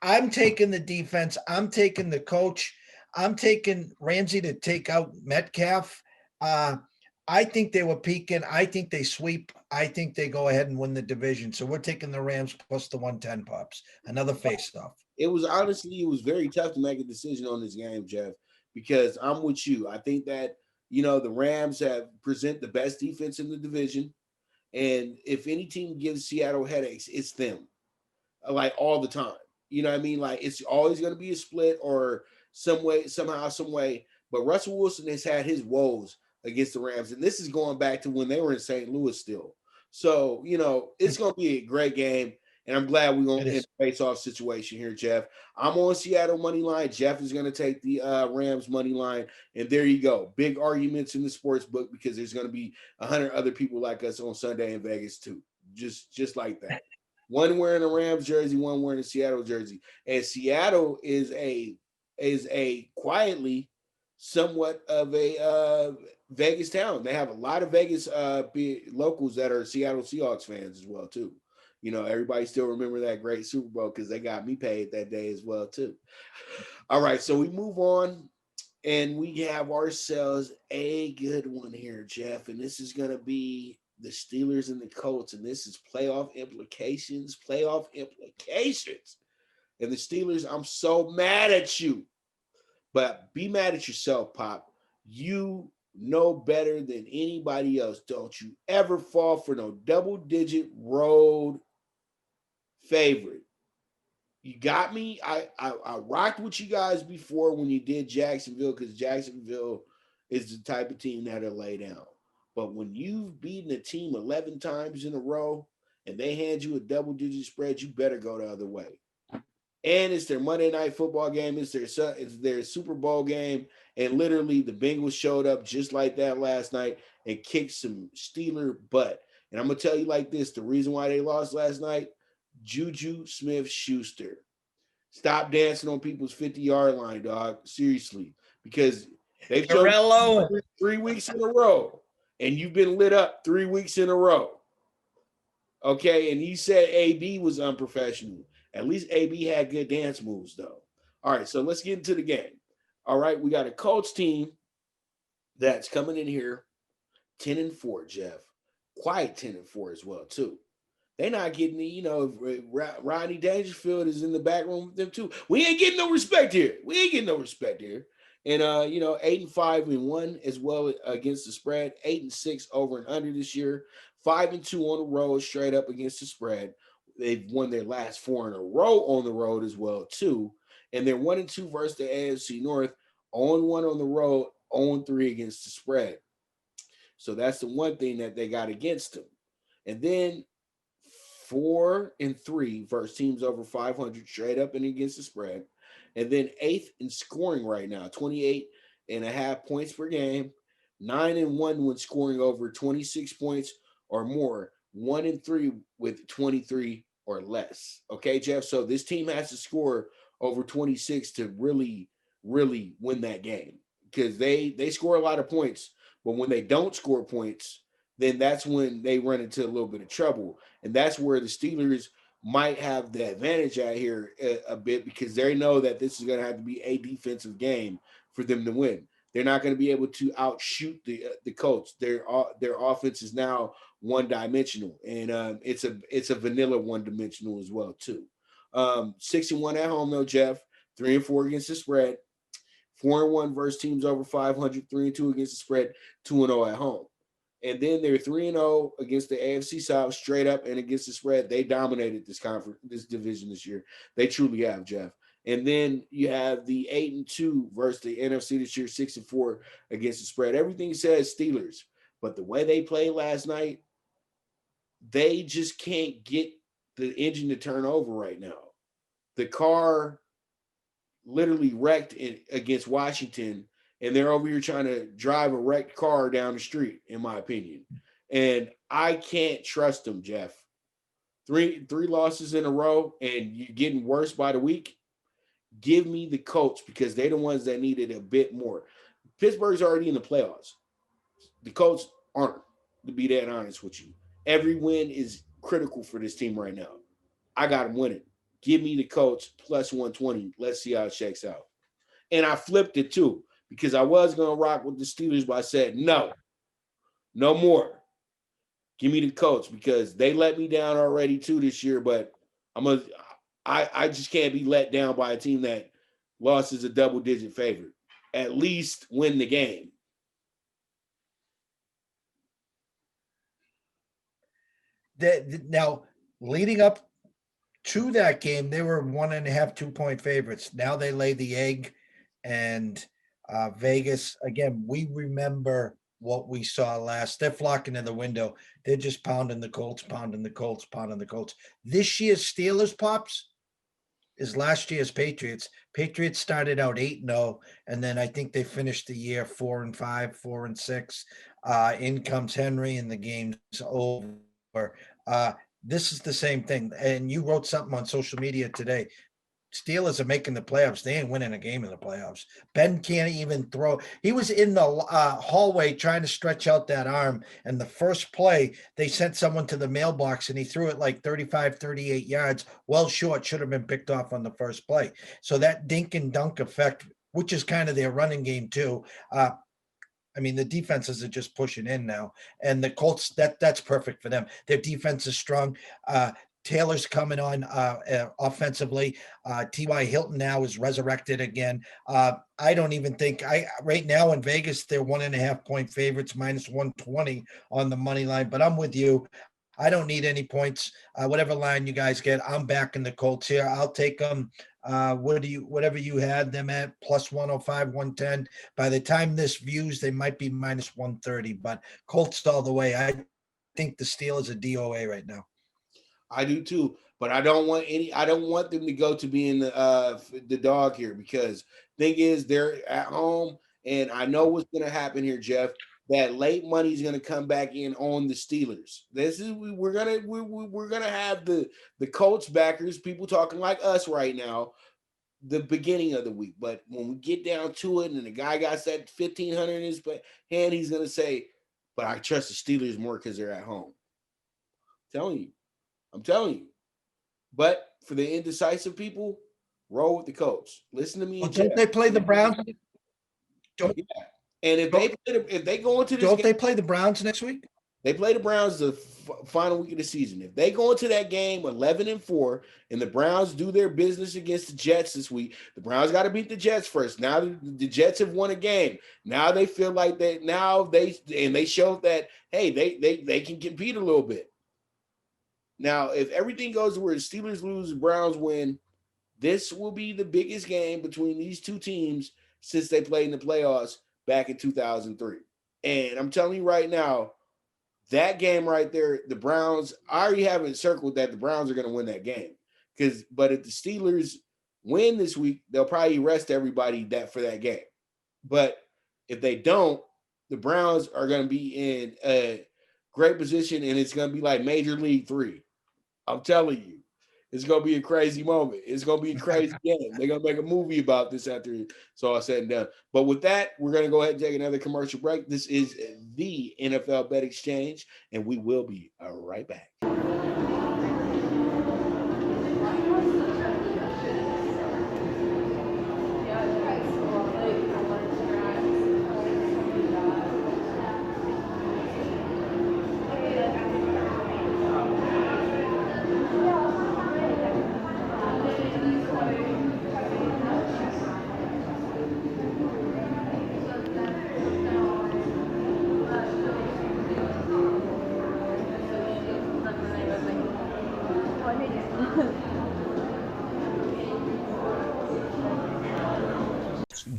I'm taking the defense. I'm taking the coach. I'm taking Ramsey to take out Metcalf. I think they were peaking. I think they sweep. I think they go ahead and win the division. So we're taking the Rams plus the 110 pops. Another face-off. It was very tough to make a decision on this game, Jeff, because I'm with you. I think that, the Rams present the best defense in the division. And if any team gives Seattle headaches, it's them, like all the time. You know what I mean? Like it's always going to be a split or some way. But Russell Wilson has had his woes against the Rams. And this is going back to when they were in St. Louis still. So, it's going to be a great game. And I'm glad we're going to get a face-off situation here, Jeff. I'm on Seattle money line. Jeff is going to take the Rams money line. And there you go. Big arguments in the sports book, because there's going to be 100 other people like us on Sunday in Vegas too. Just like that. One wearing a Rams jersey, one wearing a Seattle jersey. And Seattle is a quietly somewhat of a Vegas town. They have a lot of Vegas locals that are Seattle Seahawks fans as well too. Everybody still remember that great Super Bowl because they got me paid that day as well too. All right, so we move on, and we have ourselves a good one here, Jeff, and this is going to be the Steelers and the Colts, and this is playoff implications. And the Steelers, I'm so mad at you But be mad at yourself, Pop. You know better than anybody else. Don't you ever fall for no double-digit road favorite. You got me. I rocked with you guys before when you did Jacksonville, because Jacksonville is the type of team that'll lay down. But when you've beaten a team 11 times in a row and they hand you a double-digit spread, you better go the other way. And it's their Monday Night Football game. It's their Super Bowl game. And literally, the Bengals showed up just like that last night and kicked some Steeler butt. And I'm going to tell you like this, the reason why they lost last night, Juju Smith-Schuster. Stop dancing on people's 50-yard line, dog. Seriously. Because they've chosen 3 weeks in a row. And you've been lit up 3 weeks in a row. Okay, and he said AB was unprofessional. At least AB had good dance moves, though. All right, so let's get into the game. All right, we got a Colts team that's coming in here 10-4, Jeff. Quite 10-4 as well, too. They're not getting the, Rodney Dangerfield is in the back room with them, too. We ain't getting no respect here. And 8-5-1 as well against the spread. 8-6 over and under this year. 5-2 on the road, straight up against the spread. They've won their last 4 in a row on the road as well, too. And they're 1-2 versus the AFC North, 0-1 on the road, 0-3 against the spread. So that's the one thing that they got against them. And then 4-3 versus teams over 500, straight up and against the spread. And then 8th in scoring right now, 28.5 points per game. 9-1 when scoring over 26 points or more. 1-3 with 23 or less. Okay, Jeff? So this team has to score over 26 to really, really win that game, because they score a lot of points, but when they don't score points, then that's when they run into a little bit of trouble. And that's where the Steelers might have the advantage out here a bit, because they know that this is going to have to be a defensive game for them to win. They're not going to be able to outshoot the Colts. Their offense is now one-dimensional, and it's a vanilla one-dimensional as well too. 6-1 at home though, Jeff. 3-4 against the spread. 4-1 versus teams over 500. 3-2 against the spread. 2-0 at home. And then they're 3-0 against the AFC South, straight up and against the spread. They dominated this division this year. They truly have, Jeff. And then you have the 8-2 versus the NFC this year, 6-4 against the spread. Everything says Steelers, but the way they played last night, they just can't get the engine to turn over right now. The car literally wrecked against Washington, and they're over here trying to drive a wrecked car down the street, in my opinion. And I can't trust them, Jeff. Three losses in a row, and you're getting worse by the week. Give me the Colts, because they're the ones that needed a bit more. Pittsburgh's already in the playoffs. The Colts aren't, to be that honest with you. Every win is critical for this team right now. I got them winning. Give me the Colts plus 120. Let's see how it shakes out. And I flipped it too, because I was going to rock with the Steelers, but I said, no more. Give me the Colts, because they let me down already too this year, but I just can't be let down by a team that lost as a double-digit favorite. At least win the game. Now, leading up to that game, they were 1.5, 2-point favorites. Now they lay the egg, and Vegas, again, we remember what we saw last. They're flocking in the window. They're just pounding the Colts. This year's Steelers, Pops, is last year's Patriots. Patriots started out 8-0, and then I think they finished the year 4-5, 4-6. In comes Henry, and the game's over. This is the same thing. And you wrote something on social media today. Steelers are making the playoffs. They ain't winning a game in the playoffs. Ben can't even throw. He was in the hallway trying to stretch out that arm. And the first play, they sent someone to the mailbox, and he threw it like 35, 38 yards. Well short, should have been picked off on the first play. So that dink and dunk effect, which is kind of their running game too. I mean, the defenses are just pushing in now. And the Colts, that's perfect for them. Their defense is strong. Taylor's coming on offensively. T.Y. Hilton now is resurrected again. I don't even think right now in Vegas, they're 1.5 point favorites, minus 120 on the money line. But I'm with you. I don't need any points. Whatever line you guys get, I'm backing the Colts here. I'll take them. Whatever you had them at, plus 105, 110. By the time this views, they might be minus 130. But Colts all the way. I think the Steelers are DOA right now. I do too, but I don't want them to go to being the dog here, because thing is they're at home, and I know what's going to happen here, Jeff. That late money is going to come back in on the Steelers. We're gonna have the Colts backers, people talking like us right now, the beginning of the week. But when we get down to it, and the guy got that 1,500 in his hand, he's going to say, "But I trust the Steelers more because they're at home." I'm telling you. But for the indecisive people, roll with the Colts. Listen to me. Don't they play the Browns? Yeah. And if they go into this don't game, they play the Browns next week? They play the Browns the final week of the season. If they go into that game 11-4, and the Browns do their business against the Jets this week, the Browns got to beat the Jets first. Now the Jets have won a game. Now they feel like that. Now they showed that, hey, they can compete a little bit. Now, if everything goes where the Steelers lose, the Browns win, this will be the biggest game between these two teams since they played in the playoffs back in 2003. And I'm telling you right now, that game right there, the Browns, I already have it circled that the Browns are going to win that game. But if the Steelers win this week, they'll probably rest everybody for that game. But if they don't, the Browns are going to be in a great position, and it's going to be like Major League 3. I'm telling you, it's going to be a crazy moment. It's going to be a crazy game. They're going to make a movie about this after it's all said and done. But with that, we're going to go ahead and take another commercial break. This is the NFL Bet Exchange, and we will be right back.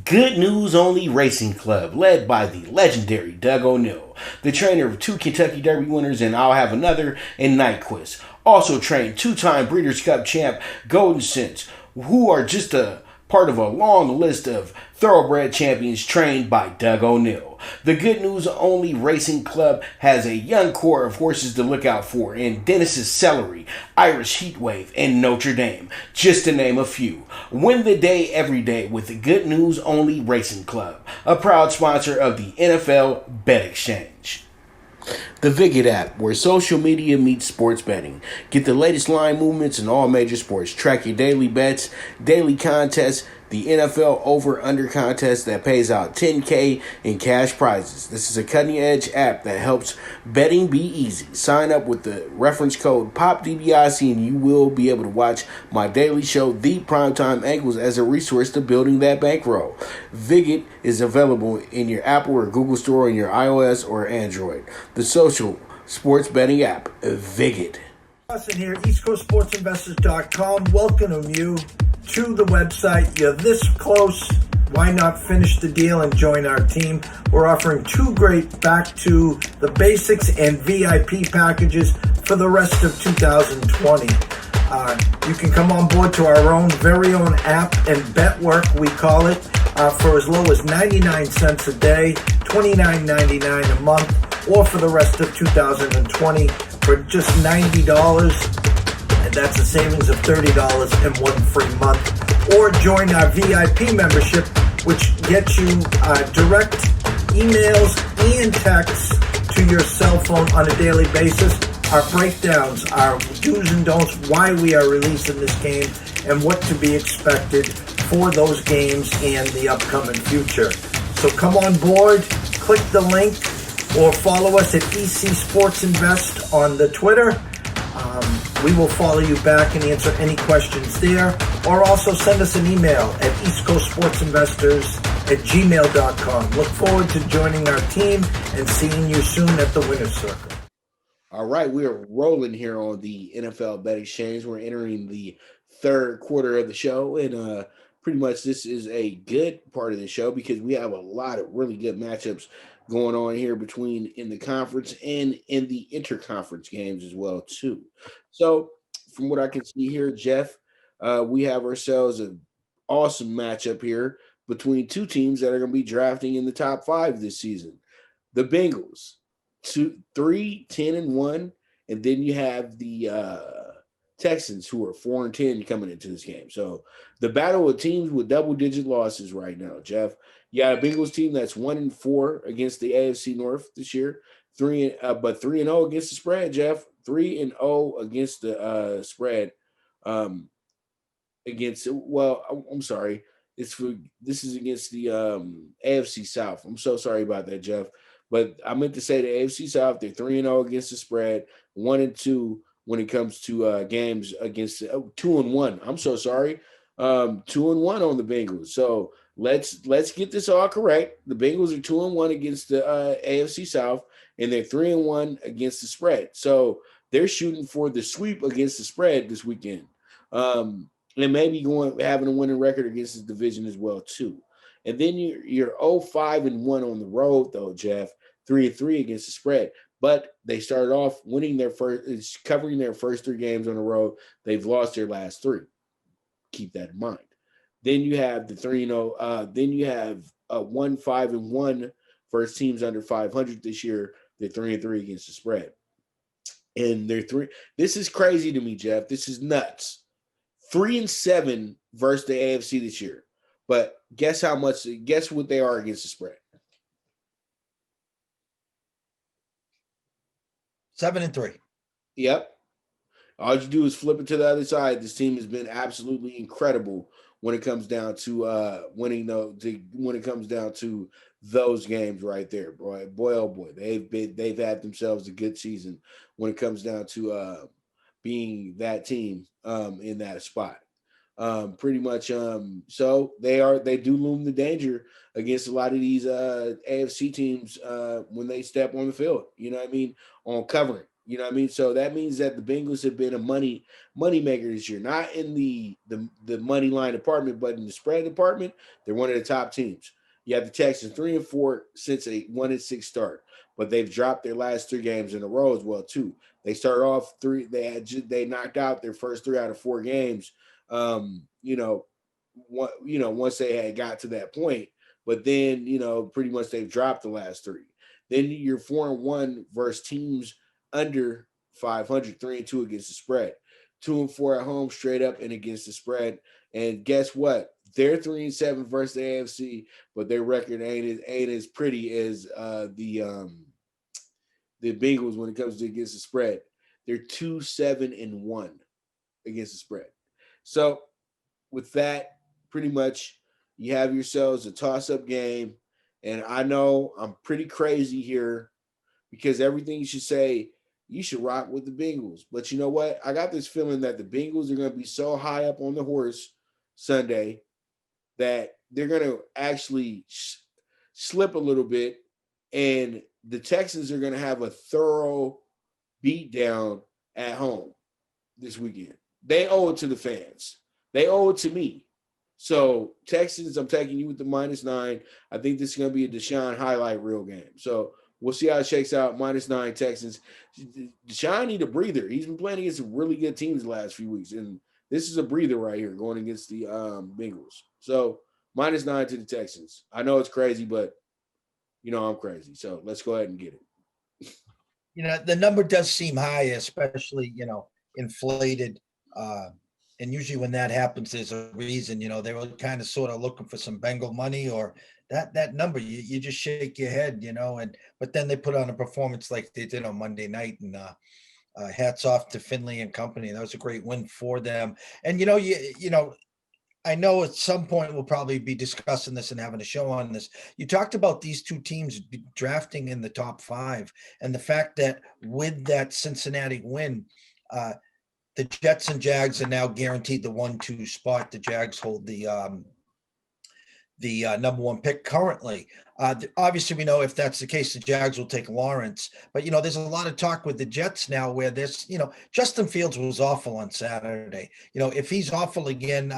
Good News Only Racing Club, led by the legendary Doug O'Neill, the trainer of 2 Kentucky Derby winners and I'll Have Another and Nyquist. Also trained 2-time Breeders' Cup champ Golden Sense, who are just a part of a long list of thoroughbred champions trained by Doug O'Neill. The Good News Only Racing Club has a young core of horses to look out for in Dennis's Celery, Irish Heatwave, and Notre Dame, just to name a few. Win the day every day with the Good News Only Racing Club, a proud sponsor of the NFL Bet Exchange. The Viget app, where social media meets sports betting. Get the latest line movements in all major sports. Track your daily bets, daily contests, the NFL over-under contest that pays out $10K in cash prizes. This is a cutting-edge app that helps betting be easy. Sign up with the reference code POPDBIC and you will be able to watch my daily show, The PrimeTime Angles, as a resource to building that bankroll. Viget is available in your Apple or Google Store on your iOS or Android. The social sports betting app, Viget. Austin here, EastCoastSportsInvestors.com. Welcome you to the website. You're this close. Why not finish the deal and join our team? We're offering 2 great back to the basics and VIP packages for the rest of 2020. You can come on board to our very own app and bet work, we call it, for as low as 99 cents a day, $29.99 a month, or for the rest of 2020 for just $90. That's a savings of $30 and 1 free month. Or join our VIP membership, which gets you direct emails and texts to your cell phone on a daily basis. Our breakdowns, our do's and don'ts, why we are releasing this game, and what to be expected for those games and the upcoming future. So come on board, click the link, or follow us at EC Sports Invest on the Twitter. We will follow you back and answer any questions there, or also send us an email at eastcoastsportsinvestors@gmail.com. Look forward to joining our team and seeing you soon at the winner's circle. All right, we are rolling here on the NFL Bet Exchange. We're entering the third quarter of the show, and pretty much this is a good part of the show because we have a lot of really good matchups going on here between in the conference and in the interconference games as well too. So from what I can see here, Jeff, we have ourselves an awesome matchup here between two teams that are going to be drafting in the top 5 this season. The Bengals, 3-10-1, and then you have the Texans, who are 4-10 coming into this game. So the battle of teams with double-digit losses right now, Jeff. You got a Bengals team that's 1-4 against the AFC North this year, 3-0 against the spread, Jeff. 3-0 against the spread. I'm sorry. This is against the AFC South. I'm so sorry about that, Jeff. But I meant to say the AFC South, they're 3-0 against the spread, 1-2 when it comes to games against 2-1. I'm so sorry. 2-1 on the Bengals. So let's get this all correct. The Bengals are 2-1 against the AFC South, and they're 3-1 against the spread. So they're shooting for the sweep against the spread this weekend. And maybe having a winning record against the division as well too. And then you're 0-5-1 on the road though, Jeff. 3-3 against the spread. But they started off covering their first 3 games on the road. They've lost their last 3. Keep that in mind. Then you have the 3-0. Then you have 1-5-1 first teams under 500 this year. They're 3-3 against the spread. And they're 3. This is crazy to me, Jeff. This is nuts. 3-7 versus the AFC this year. But guess what they are against the spread? 7-3. Yep. All you do is flip it to the other side. This team has been absolutely incredible when it comes down to winning when it comes down to those games right there, boy. Boy, oh boy. They've had themselves a good season when it comes down to being that team in that spot. Pretty much so they do loom the danger against a lot of these AFC teams when they step on the field, you know what I mean, on covering, you know what I mean. So that means that the Bengals have been a money maker this year, not in the money line department, but in the spread department. They're one of the top teams. You have the Texans 3-4 since a 1-6 start, but they've dropped their last 3 games in a row as well too. They started off 3. They knocked out their first 3 out of 4 games. Once they had got to that point, but then, pretty much they've dropped the last 3. Then you're 4-1 versus teams under 500, 3-2 against the spread, 2-4 at home straight up and against the spread. And guess what? They're 3-7 versus the AFC, but their record ain't as pretty as the Bengals when it comes to against the spread. They're 2-7-1 against the spread. So with that, pretty much you have yourselves a toss-up game. And I know I'm pretty crazy here because everything you should say, you should rock with the Bengals. But you know what? I got this feeling that the Bengals are going to be so high up on the horse Sunday that they're going to actually slip a little bit. And the Texans are going to have a thorough beatdown at home this weekend. They owe it to the fans. They owe it to me. So, Texans, I'm taking you with the -9. I think this is going to be a Deshaun highlight reel game. So, we'll see how it shakes out. -9 Texans. Deshaun need a breather. He's been playing against some really good teams the last few weeks. And this is a breather right here going against the Bengals. So, -9 to the Texans. I know it's crazy, but, I'm crazy. So, let's go ahead and get it. The number does seem high, especially, inflated. And usually when that happens, there's a reason. They were kind of sort of looking for some Bengal money, or that number, you just shake your head, but then they put on a performance like they did on Monday night, and hats off to Finley and company. That was a great win for them. And I know at some point we'll probably be discussing this and having a show on this. You talked about these two teams drafting in the top 5, and the fact that with that Cincinnati win, the Jets and Jags are now guaranteed the 1-2 spot. The Jags hold the number one pick currently. Obviously, we know if that's the case, the Jags will take Lawrence. But, there's a lot of talk with the Jets now where there's, Justin Fields was awful on Saturday. If he's awful again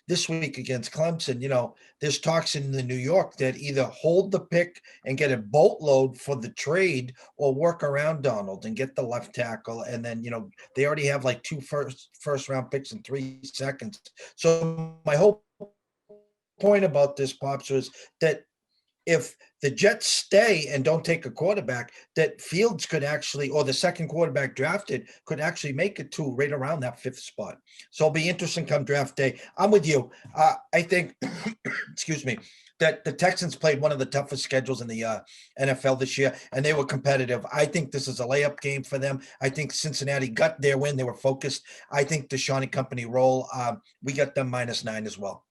this week against Clemson, there's talks in the New York that either hold the pick and get a boatload for the trade or work around Donald and get the left tackle. And then, they already have like two first round picks in 3 seconds. So my whole point about this, Pops, was that if the Jets stay and don't take a quarterback, that Fields could actually, or the second quarterback drafted, could actually make it to right around that 5th spot. So it'll be interesting come draft day. I'm with you. I think, excuse me, that the Texans played one of the toughest schedules in the NFL this year, and they were competitive. I think this is a layup game for them. I think Cincinnati got their win. They were focused. I think the Shawnee Company roll. We got them -9 as well.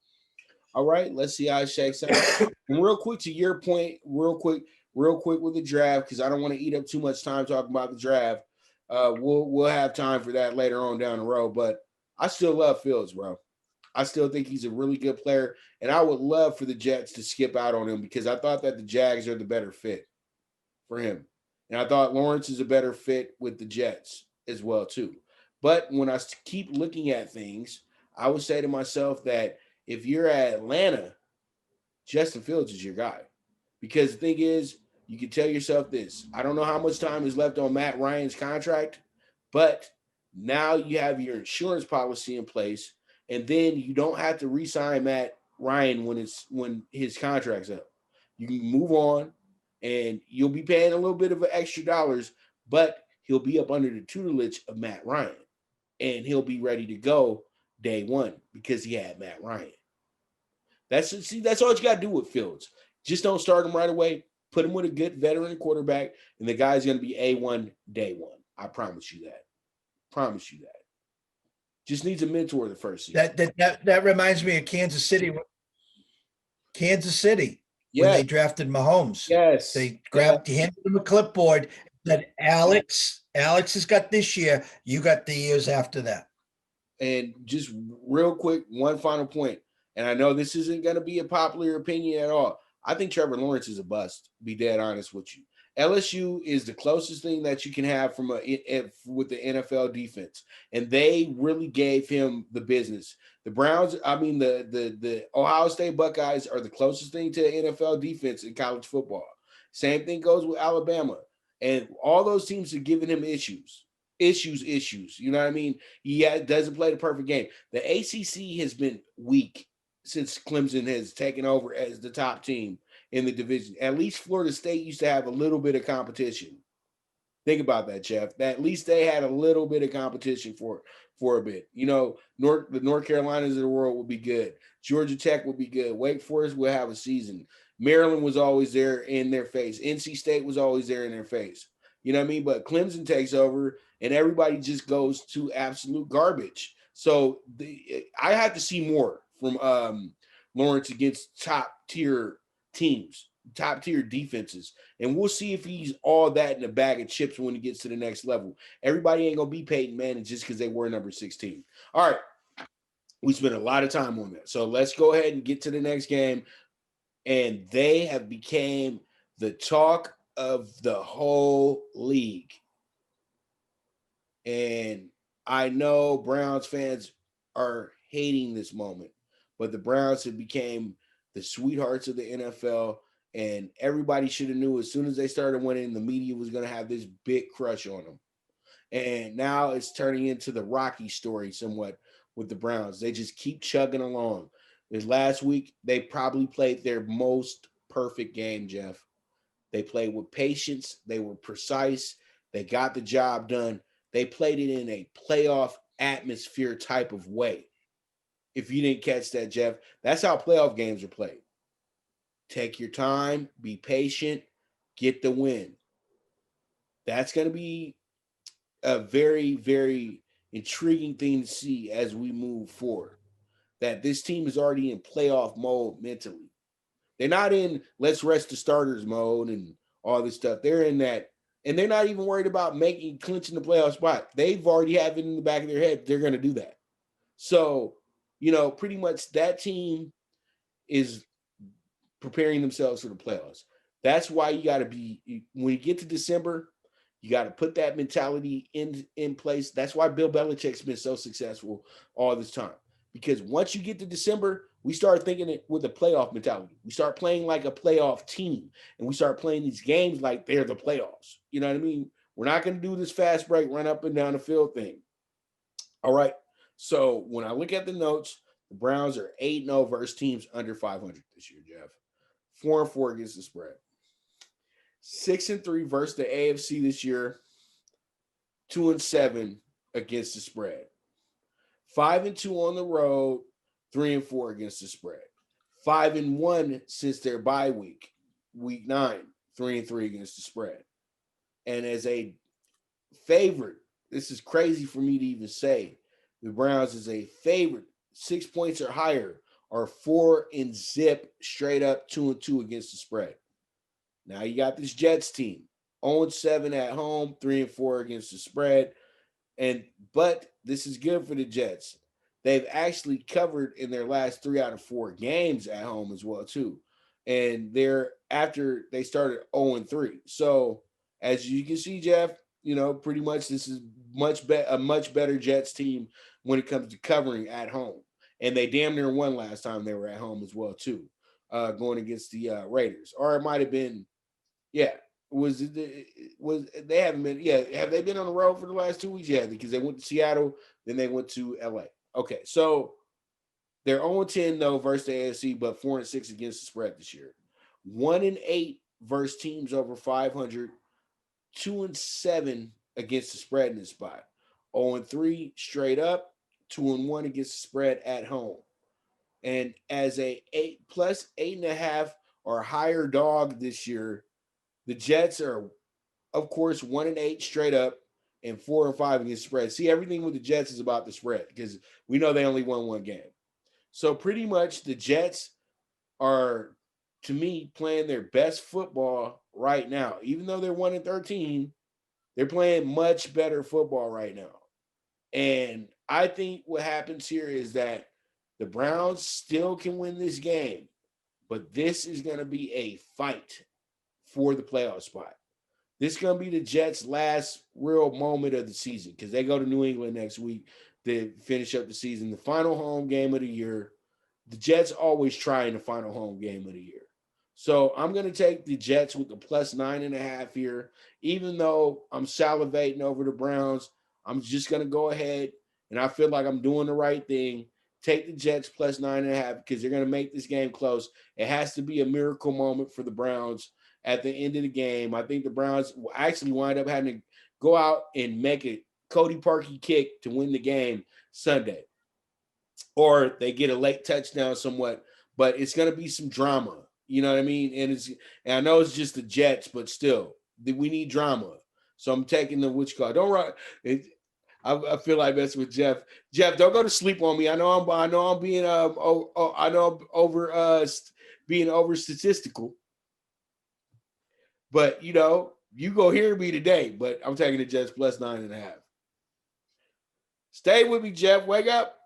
All right, let's see how it shakes out. And real quick to your point, real quick with the draft, because I don't want to eat up too much time talking about the draft. We'll have time for that later on down the road. But I still love Fields, bro. I still think he's a really good player, and I would love for the Jets to skip out on him because I thought that the Jags are the better fit for him, and I thought Lawrence is a better fit with the Jets as well too. But when I keep looking at things, I would say to myself that if you're at Atlanta, Justin Fields is your guy. Because the thing is, you can tell yourself this. I don't know how much time is left on Matt Ryan's contract, but now you have your insurance policy in place, and then you don't have to re-sign Matt Ryan when his contract's up. You can move on, and you'll be paying a little bit of extra dollars, but he'll be up under the tutelage of Matt Ryan, and he'll be ready to go day one because he had Matt Ryan. That's all you got to do with Fields. Just don't start him right away. Put him with a good veteran quarterback, and the guy's going to be A1 day one. I promise you that. Promise you that. Just needs a mentor the first season. That reminds me of Kansas City. Kansas City, yes. When they drafted Mahomes. Yes. They handed him a clipboard, said, Alex has got this year. You got the years after that. And just real quick, one final point. And I know this isn't going to be a popular opinion at all. I think Trevor Lawrence is a bust, to be dead honest with you. LSU is the closest thing that you can have from with the NFL defense. And they really gave him the business. The Browns, the Ohio State Buckeyes are the closest thing to NFL defense in college football. Same thing goes with Alabama. And all those teams are giving him issues. You know what I mean? He doesn't play the perfect game. The ACC has been weak since Clemson has taken over as the top team in the division. At least Florida State used to have a little bit of competition. Think about that, Jeff. That at least they had a little bit of competition for a bit. The North Carolinas of the world will be good. Georgia Tech will be good. Wake Forest will have a season. Maryland was always there in their face. NC State was always there in their face. You know what I mean? But Clemson takes over, and everybody just goes to absolute garbage. So I have to see more from Lawrence against top-tier teams, top-tier defenses. And we'll see if he's all that in a bag of chips when he gets to the next level. Everybody ain't going to be Peyton Manning just because they were number 16. All right. We spent a lot of time on that. So let's go ahead and get to the next game. And they have became the talk of the whole league. And I know Browns fans are hating this moment, but the Browns have became the sweethearts of the NFL, and everybody should have knew as soon as they started winning, the media was going to have this big crush on them. And now it's turning into the Rocky story somewhat with the Browns. They just keep chugging along. This last week, they probably played their most perfect game, Jeff. They played with patience. They were precise. They got the job done. They played it in a playoff atmosphere type of way. If you didn't catch that, Jeff, that's how playoff games are played. Take your time, be patient, get the win. That's going to be a very, very intriguing thing to see as we move forward. That this team is already in playoff mode mentally. They're not in let's rest the starters mode and all this stuff. They're in that And they're not even worried about clinching the playoff spot. They've already have it in the back of their head. They're going to do that. So, pretty much that team is preparing themselves for the playoffs. That's why you got to be, when you get to December, you got to put that mentality in place. That's why Bill Belichick's been so successful all this time. Because once you get to December, we start thinking it with a playoff mentality. We start playing like a playoff team, and we start playing these games like they're the playoffs. You know what I mean? We're not going to do this fast break, run up and down the field thing. All right. So when I look at the notes, the Browns are 8-0 versus teams under 500 this year, Jeff. 4-4 against the spread. 6-3 versus the AFC this year. 2-7 against the spread. 5-2 on the road. 3-4 against the spread. 5-1 since their bye week. Week 9. 3-3 against the spread. And as a favorite, this is crazy for me to even say, the Browns is a favorite. 6 points or higher, are 4-0 straight up, 2-2 against the spread. Now you got this Jets team, 0-7 at home, 3-4 against the spread. But this is good for the Jets. They've actually covered in their last 3 out of 4 games at home as well too. And after they started 0-3. So as you can see, Jeff, pretty much this is a much better Jets team when it comes to covering at home. And they damn near won last time they were at home as well too, going against the Raiders. Or it might have been, they haven't been, have they been on the road for the last 2 weeks? Yeah, because they went to Seattle, then they went to LA. Okay, so they're 0-10 though versus the AFC, but 4-6 against the spread this year. 1-8 versus teams over 500. 2-7 against the spread in this spot. 0-3 straight up. 2-1 against the spread at home. And as a 8+8.5 or higher dog this year, the Jets are, of course, 1-8 straight up and 4-5 against the spread. See, everything with the Jets is about the spread because we know they only won 1 game. So pretty much the Jets are, to me, playing their best football right now. Even though they're 1-13, they're playing much better football right now. And I think what happens here is that the Browns still can win this game, but this is going to be a fight for the playoff spot. This is going to be the Jets' last real moment of the season because they go to New England next week to finish up the season. The final home game of the year. The Jets always try in the final home game of the year. So I'm going to take the Jets with the +9.5 here. Even though I'm salivating over the Browns, I'm just going to go ahead, and I feel like I'm doing the right thing. Take the Jets +9.5 because they're going to make this game close. It has to be a miracle moment for the Browns at the end of the game. I think the Browns will actually wind up having to go out and make a Cody Parkey kick to win the game Sunday. Or they get a late touchdown somewhat, but it's going to be some drama. You know what I mean? And I know it's just the Jets, but still, we need drama. So I'm taking the which call. Don't run. I feel like messing with Jeff. Jeff, don't go to sleep on me. I know I'm being being over statistical. But you go hear me today. But I'm taking the Jets +9.5. Stay with me, Jeff. Wake up.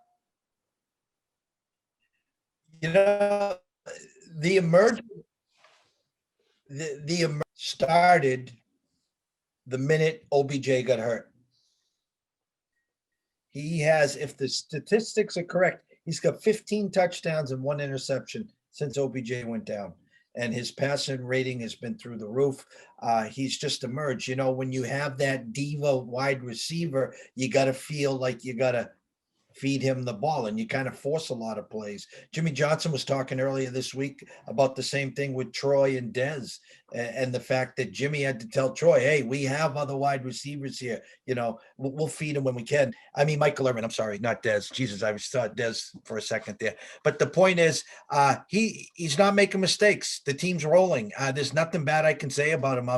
The emergence started the minute OBJ got hurt. He has, if the statistics are correct, he's got 15 touchdowns and 1 interception since OBJ went down. And his passing rating has been through the roof. He's just emerged. When you have that diva wide receiver, you got to feel like you got to feed him the ball, and you kind of force a lot of plays. Jimmy Johnson was talking earlier this week about the same thing with Troy and Dez, and the fact that Jimmy had to tell Troy, hey, we have other wide receivers here. We'll feed him when we can. I mean, Michael Irvin, I'm sorry, not Dez. Jesus, I was thought Dez for a second there. But the point is, he's not making mistakes. The team's rolling. There's nothing bad I can say about him.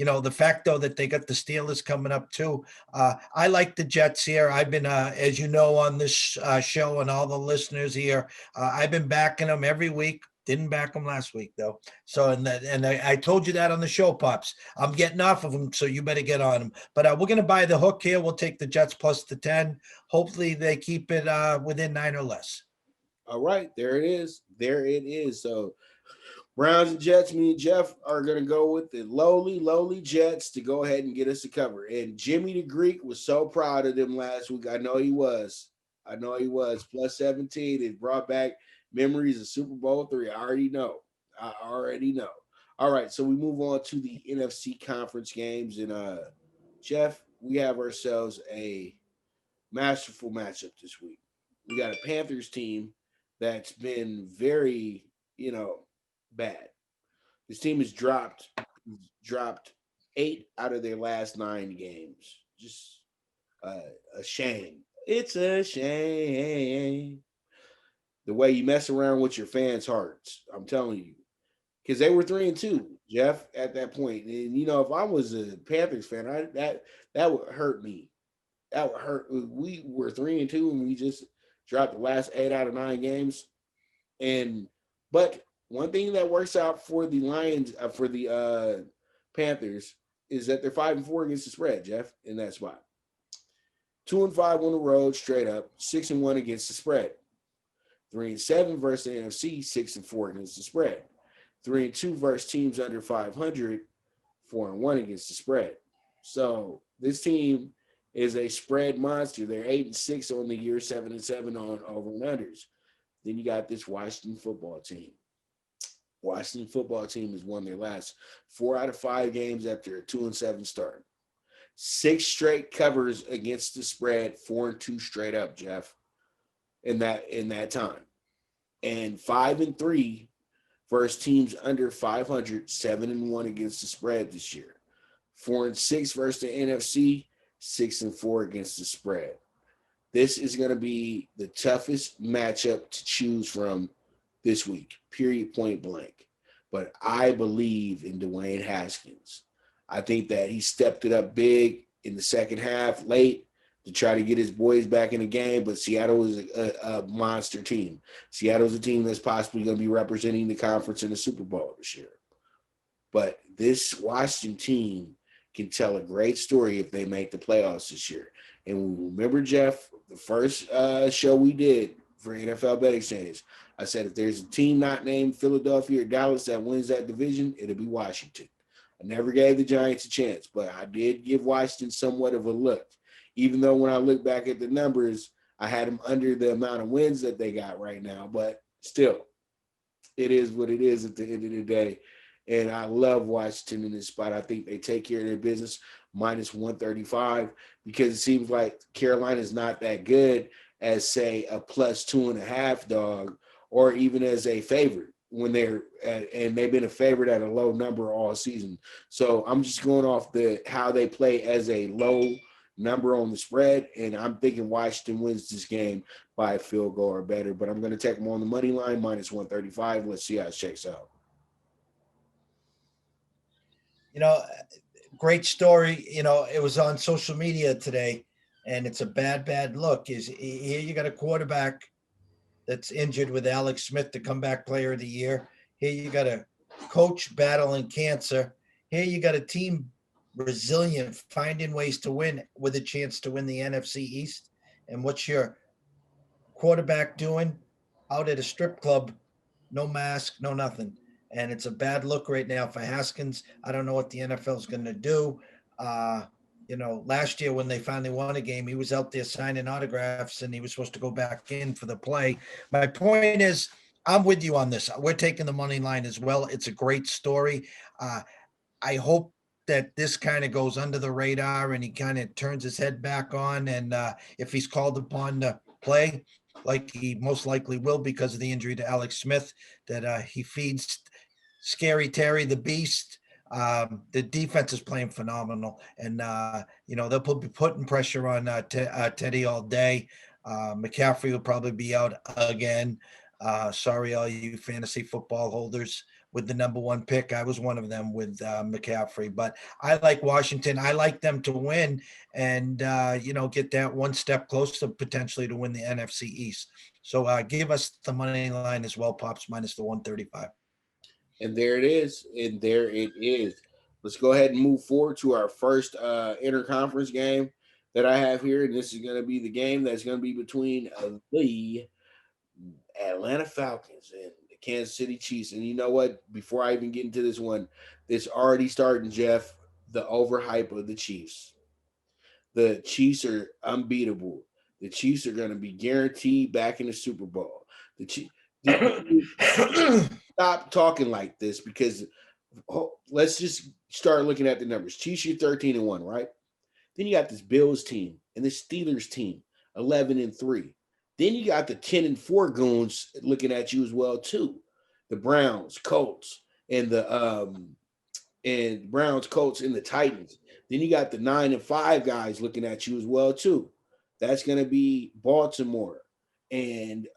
The fact, though, that they got the Steelers coming up, too. I like the Jets here. I've been, as you know, on this show and all the listeners here, I've been backing them every week Didn't back them last week though. So and I told you that on the show, Pops. I'm getting off of them, so you better get on them. But we're gonna buy the hook here. We'll take the Jets plus the 10. Hopefully they keep it within 9 or less. All right, there it is. There it is. So Browns and Jets, me and Jeff are going to go with the lowly Jets to go ahead and get us a cover. And Jimmy the Greek was so proud of them last week. I know he was. Plus 17. It brought back memories of Super Bowl 3. I already know. All right, so we move on to the NFC conference games. And Jeff, we have ourselves a masterful matchup this week. We got a Panthers team that's been very, bad. This team has dropped 8 out of their last 9 games. Just a shame. It's a shame. The way you mess around with your fans' hearts. I'm telling you. Because they were 3-2, Jeff, at that point. And if I was a Panthers fan, that would hurt me. That would hurt. We were 3-2 and we just dropped the last 8 out of 9 games. But one thing that works out for the Lions, for the Panthers, is that they're 5-4 against the spread, Jeff, in that spot. 2-5 on the road, straight up. 6-1 against the spread. 3-7 versus the NFC. 6-4 against the spread. 3-2 versus teams under 500. 4-1 against the spread. So this team is a spread monster. They're 8-6 on the year, 7-7 on over and unders. Then you got this Washington football team. Washington football team has won their last 4 out of 5 games after a 2-7 start. 6 straight covers against the spread, 4-2 straight up, Jeff, in that time. And 5-3 versus teams under 500, 7-1 against the spread this year. 4-6 versus the NFC, 6-4 against the spread. This is going to be the toughest matchup to choose from this week, period, point blank. But I believe in Dwayne Haskins. I think that he stepped it up big in the second half, late, to try to get his boys back in the game. But Seattle is a monster team. Seattle's a team that's possibly going to be representing the conference in the Super Bowl this year. But this Washington team can tell a great story if they make the playoffs this year. And remember, Jeff, the first show we did for NFL Bet Exchange, I said if there's a team not named Philadelphia or Dallas that wins that division, it'll be Washington. I never gave the Giants a chance, but I did give Washington somewhat of a look. Even though when I look back at the numbers, I had them under the amount of wins that they got right now. But still, it is what it is at the end of the day. And I love Washington in this spot. I think they take care of their business, minus 135, because it seems like Carolina's not that good as, say, a plus 2.5 dog, or even as a favorite when and they've been a favorite at a low number all season. So I'm just going off how they play as a low number on the spread, and I'm thinking Washington wins this game by a field goal or better. But I'm going to take them on the money line, minus 135. Let's see how it shakes out. Great story. It was on social media today, and it's a bad look. Here you got a quarterback that's injured with Alex Smith, the comeback player of the year. Here you got a coach battling cancer. Here you got a team resilient, finding ways to win with a chance to win the NFC East. And what's your quarterback doing? Out at a strip club, no mask, no nothing. And it's a bad look right now for Haskins. I don't know what the NFL is going to do. Last year when they finally won a game, he was out there signing autographs and he was supposed to go back in for the play. My point is, I'm with you on this. We're taking the money line as well. It's a great story. I hope that this kind of goes under the radar and he kind of turns his head back on. And if he's called upon to play, like he most likely will because of the injury to Alex Smith, that he feeds Scary Terry the Beast. The defense is playing phenomenal, and they'll be putting pressure on Teddy all day. McCaffrey will probably be out again. Sorry, all you fantasy football holders with the number one pick. I was one of them with McCaffrey, but I like Washington. I like them to win and, get that one step closer potentially to win the NFC East. So give us the money line as well, Pops, minus the 135. And there it is. And there it is. Let's go ahead and move forward to our first interconference game that I have here. And this is going to be the game that's going to be between the Atlanta Falcons and the Kansas City Chiefs. And you know what? Before I even get into this one, it's already starting, Jeff, the overhype of the Chiefs. The Chiefs are unbeatable. The Chiefs are going to be guaranteed back in the Super Bowl. The Chiefs. Stop talking like this because let's just start looking at the numbers. Chiefs, you're 13-1, right? Then you got this Bills team and the Steelers team, 11-3. Then you got the 10-4 goons looking at you as well too. The Browns, Colts, and the Colts, and the Titans. Then you got the 9-5 guys looking at you as well too. That's going to be Baltimore and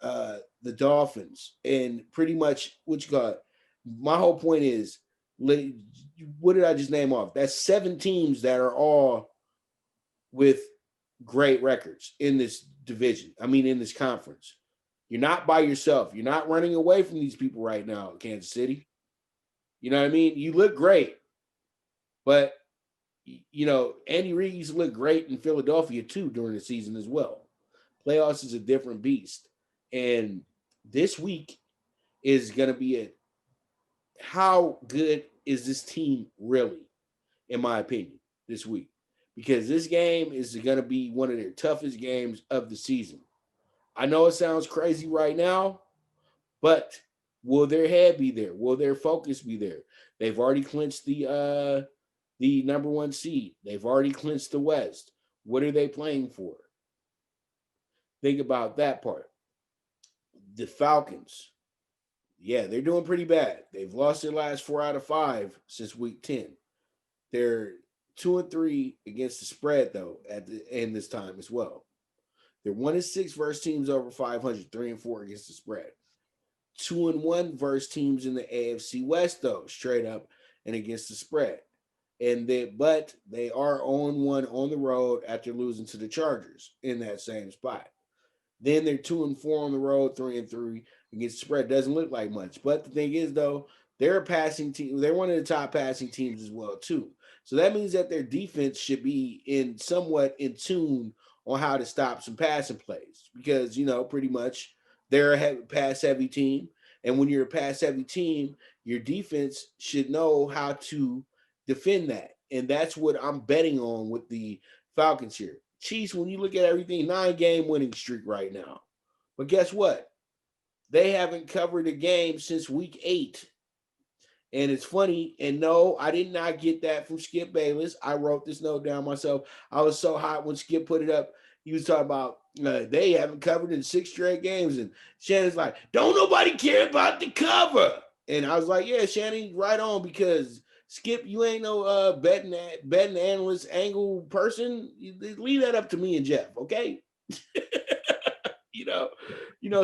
the Dolphins, and pretty much what you got. My whole point is, what did I just name off? That's 7 teams that are all with great records in this division. I mean, in this conference. You're not by yourself. You're not running away from these people right now, Kansas City. You know what I mean? You look great, but Andy Reid used to look great in Philadelphia too during the season as well. Playoffs is a different beast, and this week is going to be how good is this team really, in my opinion, this week? Because this game is going to be one of their toughest games of the season. I know it sounds crazy right now, but will their head be there? Will their focus be there? They've already clinched the number 1 seed. They've already clinched the West. What are they playing for? Think about that part. The Falcons, yeah, they're doing pretty bad. They've lost their last 4 out of 5 since week 10. They're 2-3 against the spread, though, at the end this time as well. They're 1-6 versus teams over 500, 3-4 against the spread. 2-1 versus teams in the AFC West, though, straight up and against the spread. But they are 0-1 on the road after losing to the Chargers in that same spot. Then they're 2-4 on the road, 3-3 against the spread. Doesn't look like much. But the thing is, though, they're a passing team. They're one of the top passing teams as well, too. So that means that their defense should be somewhat in tune on how to stop some passing plays because, pretty much they're a pass-heavy team. And when you're a pass-heavy team, your defense should know how to defend that. And that's what I'm betting on with the Falcons here. Chiefs, when you look at everything, 9-game winning streak right now. But guess what? They haven't covered a game since week 8. And it's funny, and no, I did not get that from Skip Bayless. I wrote this note down myself. I was so hot when Skip put it up. He was talking about they haven't covered in 6 straight games. And Shannon's like, don't nobody care about the cover. And I was like, yeah, Shannon, right on, because Skip, you ain't no betting analyst angle person. Leave that up to me and Jeff, okay?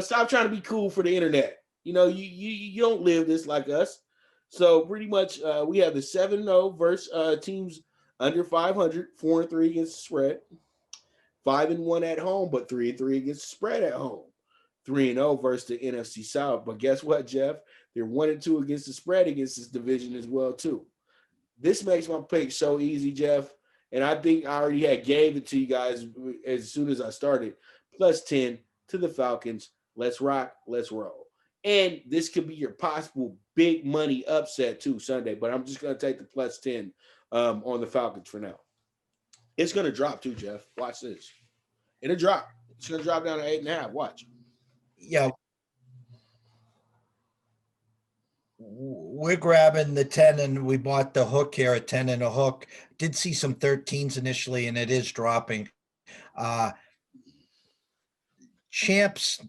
Stop trying to be cool for the internet. You don't live this like us. So pretty much we have the 7-0 versus teams under 500, 4-3 against the spread, 5-1 at home, but 3-3 against the spread at home, 3-0 versus the NFC South. But guess what, Jeff? They're 1-2 against the spread against this division as well, too. This makes my pick so easy, Jeff. And I think I already gave it to you guys as soon as I started. +10 to the Falcons. Let's rock. Let's roll. And this could be your possible big money upset too Sunday, but I'm just going to take the +10 on the Falcons for now. It's going to drop too, Jeff. Watch this. It'll drop. It's going to drop down to 8.5. Watch. Yeah. We're grabbing the 10 and we bought the hook here at 10 and a hook. Did see some 13s initially and it is dropping. Champs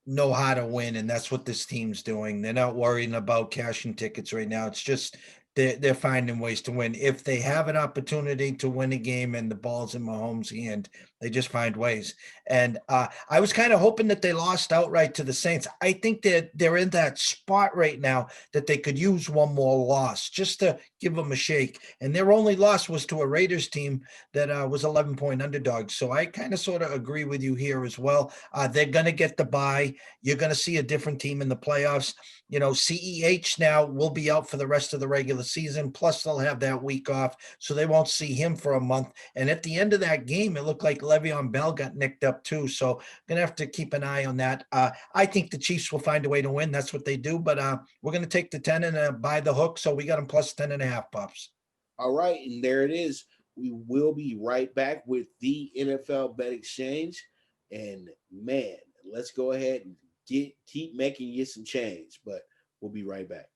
know how to win, and that's what this team's doing. They're not worrying about cashing tickets right now. It's just they're finding ways to win. If they have an opportunity to win a game and the ball's in Mahomes' hand, they just find ways. And I was kind of hoping that they lost outright to the Saints. I think that they're in that spot right now that they could use one more loss just to give them a shake. And their only loss was to a Raiders team that was 11-point underdogs. So I kind of sort of agree with you here as well. They're going to get the bye. You're going to see a different team in the playoffs. CEH now will be out for the rest of the regular season. Plus, they'll have that week off, so they won't see him for a month. And at the end of that game, it looked like Le'Veon Bell got nicked up too. So going to have to keep an eye on that. I think the Chiefs will find a way to win. That's what they do. But we're going to take the 10 and buy the hook. So we got them plus 10.5, Pops. All right, and there it is. We will be right back with the NFL Bet Exchange. And man, let's go ahead and keep making you some change. But we'll be right back.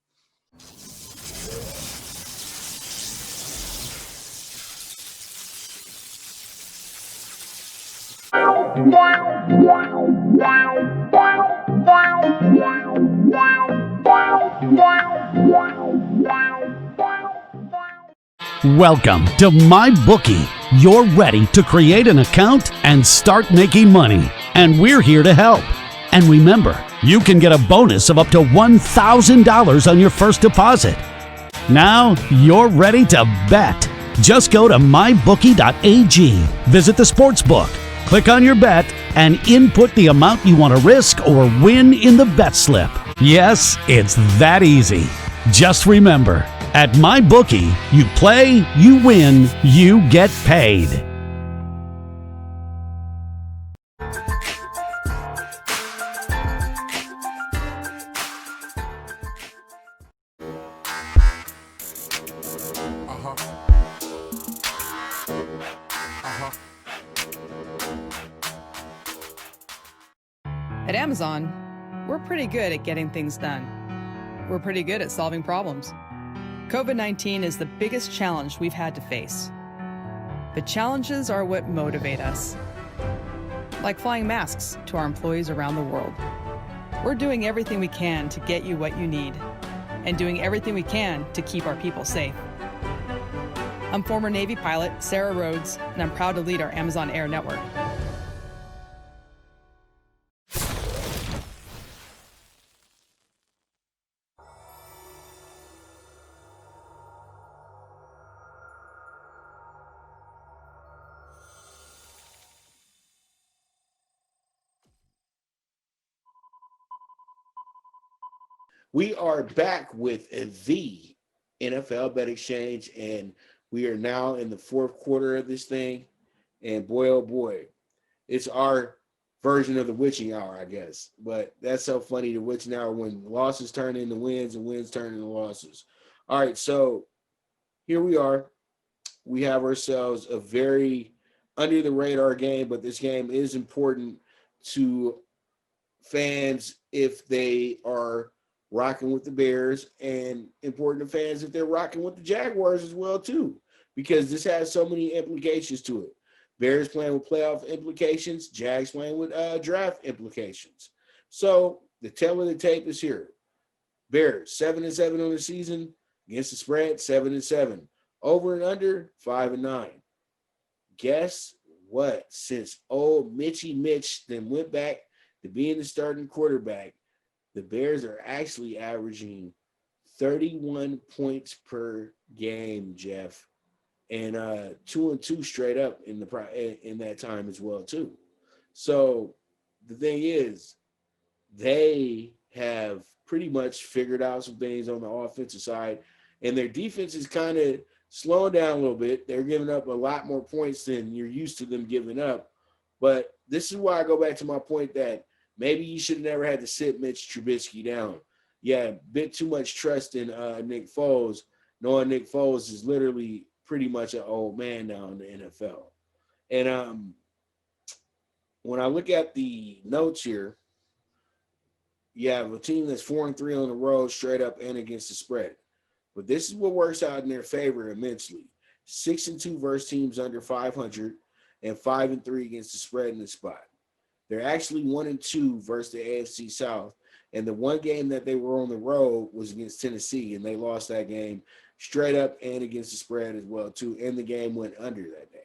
Welcome to MyBookie. You're ready to create an account and start making money, and we're here to help. And remember, you can get a bonus of up to $1,000 on your first deposit. Now you're ready to bet. Just go to mybookie.ag, visit the sportsbook, click on your bet, and input the amount you want to risk or win in the bet slip. Yes, it's that easy. Just remember, at MyBookie, you play, you win, you get paid. At Amazon, we're pretty good at getting things done. We're pretty good at solving problems. COVID-19 is the biggest challenge we've had to face. But challenges are what motivate us. Like flying masks to our employees around the world. We're doing everything we can to get you what you need, and doing everything we can to keep our people safe. I'm former Navy pilot Sarah Rhodes, and I'm proud to lead our Amazon Air network. We are back with the NFL Bet Exchange, and we are now in the fourth quarter of this thing. And boy, oh boy, it's our version of the witching hour, I guess. But that's so funny, the witching hour, when losses turn into wins and wins turn into losses. All right, so here we are. We have ourselves a very under the radar game, but this game is important to fans if they are rocking with the Bears, and important to fans if they're rocking with the Jaguars as well too, because this has so many implications to it. Bears playing with playoff implications, Jags playing with draft implications. So the tale of the tape is here. Bears 7-7 on the season against the spread, 7-7. Over and under 5-9. Guess what? Since old Mitchie Mitch then went back to being the starting quarterback, the Bears are actually averaging 31 points per game, Jeff, and 2-2 straight up in that time as well too. So the thing is, they have pretty much figured out some things on the offensive side, and their defense is kind of slowing down a little bit. They're giving up a lot more points than you're used to them giving up. But this is why I go back to my point that maybe you should have never had to sit Mitch Trubisky down. Yeah, a bit too much trust in Nick Foles, knowing Nick Foles is literally pretty much an old man now in the NFL. And when I look at the notes here, you have a team that's 4-3 on the road, straight up and against the spread. But this is what works out in their favor immensely. 6-2 versus teams under 500, and 5-3 against the spread in the spot. They're actually 1-2 versus the AFC South. And the one game that they were on the road was against Tennessee, and they lost that game straight up and against the spread as well too. And the game went under that day.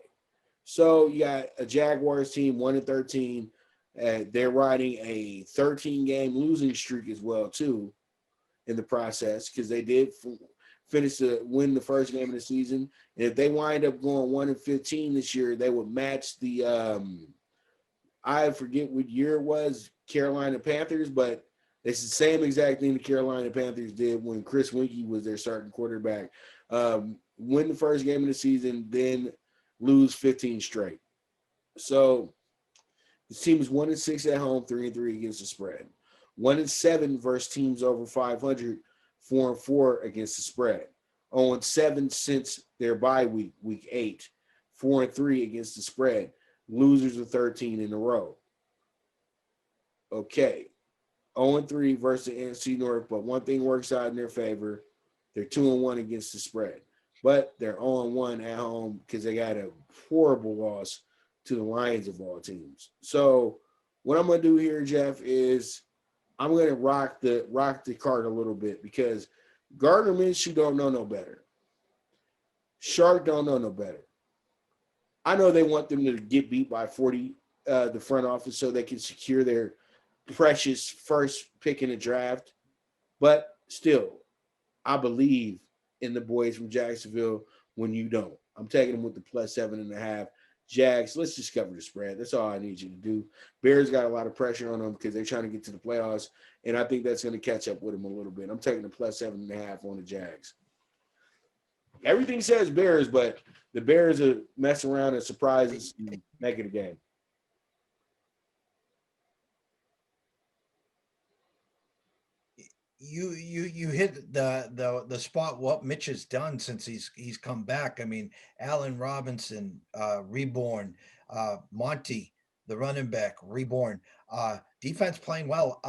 So you got a Jaguars team 1-13. They're riding a 13-game losing streak as well too in the process, because they did win the first game of the season. And if they wind up going 1-15 this year, they would match the I forget what year it was, Carolina Panthers, but it's the same exact thing the Carolina Panthers did when Chris Winkie was their starting quarterback. Win the first game of the season, then lose 15 straight. So the team is 1-6 at home, 3-3 against the spread. 1-7 versus teams over 500, 4-4 against the spread. 0-7 since their bye week, week 8, 4-3 against the spread. Losers of 13 in a row. Okay. 0-3 versus the NFC North, but one thing works out in their favor. They're 2-1 against the spread. But they're 0-1 at home because they got a horrible loss to the Lions of all teams. So what I'm going to do here, Jeff, is I'm going to rock the card a little bit, because Gardner Minshew don't know no better. Shark don't know no better. I know they want them to get beat by 40, the front office, so they can secure their precious first pick in the draft. But still, I believe in the boys from Jacksonville when you don't. I'm taking them with the +7.5. Jags, let's just cover the spread. That's all I need you to do. Bears got a lot of pressure on them because they're trying to get to the playoffs, and I think that's going to catch up with them a little bit. I'm taking the +7.5 on the Jags. Everything says Bears, but the Bears are messing around and surprises and make it a game. You hit the spot what Mitch has done since he's come back. I mean, Allen Robinson, reborn, Monty, the running back, reborn, defense playing well,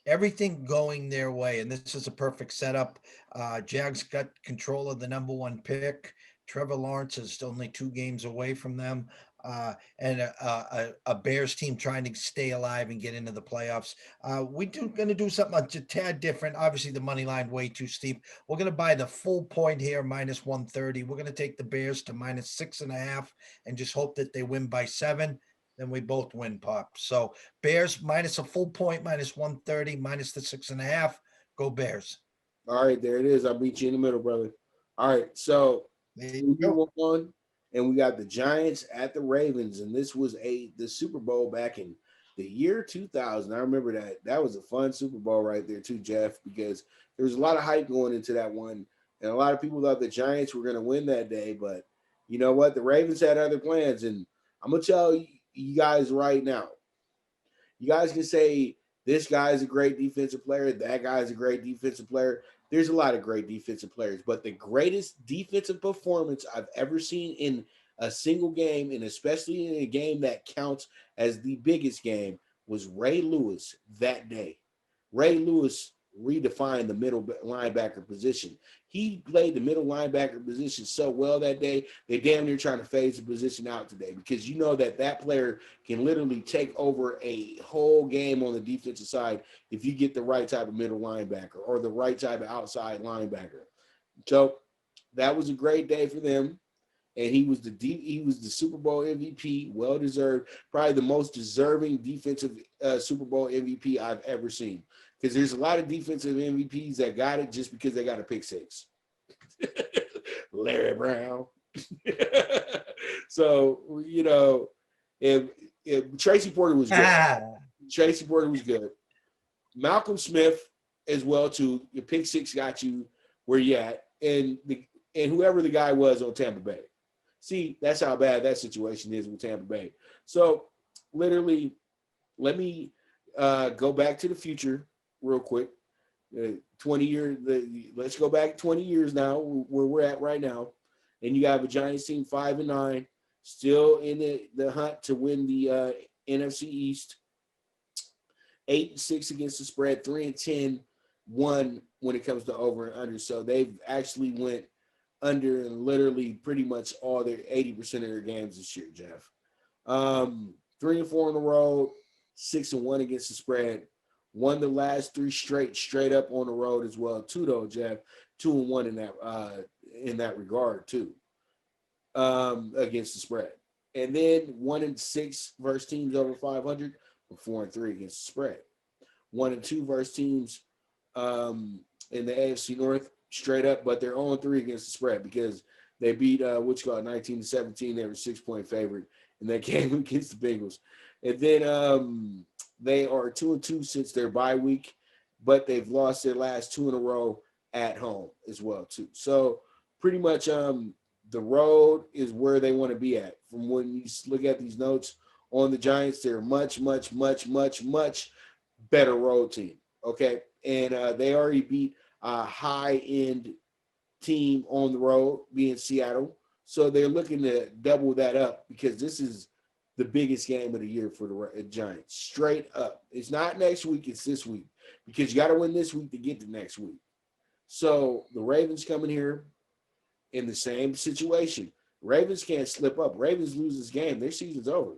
everything going their way, and this is a perfect setup. Jags got control of the number 1 pick. Trevor Lawrence is only 2 games away from them. And a Bears team trying to stay alive and get into the playoffs. We're going to do something a tad different. Obviously, the money line way too steep. We're going to buy the full point here, -130. We're going to take the Bears to -6.5 and just hope that they win by 7. Then we both win, Pop. So Bears minus a full point, -130, minus the 6.5. Go Bears. All right, there it is. I'll beat you in the middle, brother. All right, so we move on. And we got the Giants at the Ravens, and this was the Super Bowl back in the year 2000. I remember that. That was a fun Super Bowl right there too, Jeff, because there was a lot of hype going into that one, and a lot of people thought the Giants were going to win that day. But you know what? The Ravens had other plans, and I'm going to tell you guys right now. You guys can say this guy's a great defensive player, that guy's a great defensive player. There's a lot of great defensive players, but the greatest defensive performance I've ever seen in a single game, and especially in a game that counts as the biggest game, was Ray Lewis that day. Ray Lewis redefined the middle linebacker position. He played the middle linebacker position so well that day, they damn near trying to phase the position out today, because you know that player can literally take over a whole game on the defensive side if you get the right type of middle linebacker or the right type of outside linebacker. So that was a great day for them. And he was the Super Bowl MVP, well deserved, probably the most deserving defensive Super Bowl MVP I've ever seen. Because there's a lot of defensive MVPs that got it just because they got a pick 6. Larry Brown. So, you know, if Tracy Porter was good. Tracy Porter was good. Malcolm Smith as well too. Your pick 6 got you where you at, and whoever the guy was on Tampa Bay. See, that's how bad that situation is with Tampa Bay. So, literally, let me go back to the future real quick. 20 years. Let's go back 20 years now, where we're at right now, and you have a Giants team 5-9, still in the hunt to win the NFC East. 8-6 against the spread, 3-10, 1 when it comes to over and under. So they've actually went under in literally pretty much all their 80% of their games this year, Jeff. 3-4 on the road, 6-1 against the spread. Won the last 3 straight up on the road as well, too, though, Jeff. 2-1 in that regard too, against the spread. And then 1-6 versus teams over 500, but 4-3 against the spread. 1-2 versus teams in the AFC North straight up, but they're 0-3 against the spread because they beat 19-17. They were 6-point favorite in that game against the Bengals. And then they are 2-2 since their bye week, but they've lost their last 2 in a row at home as well too. So pretty much the road is where they want to be at. From when you look at these notes on the Giants, they're much, much, much, much, much better road team. Okay. And they already beat a high-end team on the road, being Seattle. So they're looking to double that up because this is the biggest game of the year for the Giants. Straight up. It's not next week, it's this week. Because you got to win this week to get to next week. So the Ravens coming here in the same situation. Ravens can't slip up. Ravens lose this game, their season's over.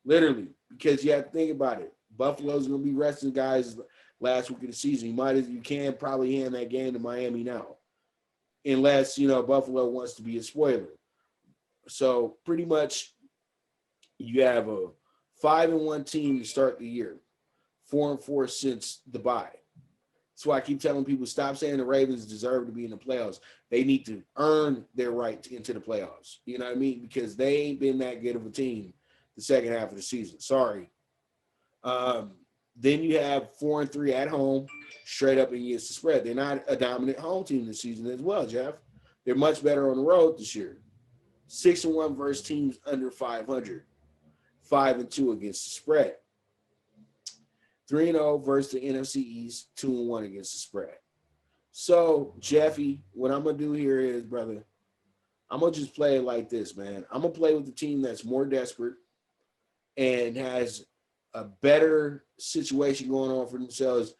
Literally. Because you have to think about it. Buffalo's going to be resting guys last week of the season. You can probably hand that game to Miami now. Unless, Buffalo wants to be a spoiler. So pretty much you have a 5-1 team to start the year. 4-4 since the bye. That's why I keep telling people, stop saying the Ravens deserve to be in the playoffs. They need to earn their right into the playoffs. You know what I mean? Because they ain't been that good of a team the second half of the season. Sorry. Then you have 4-3 at home, straight up against the spread. They're not a dominant home team this season as well, Jeff. They're much better on the road this year. 6-1 versus teams under 500. 5-2 against the spread. 3-0 versus the NFC East. 2-1 against the spread. So, Jeffy, what I'm going to do here is, brother, I'm going to just play it like this, man. I'm going to play with the team that's more desperate and has a better situation going on for themselves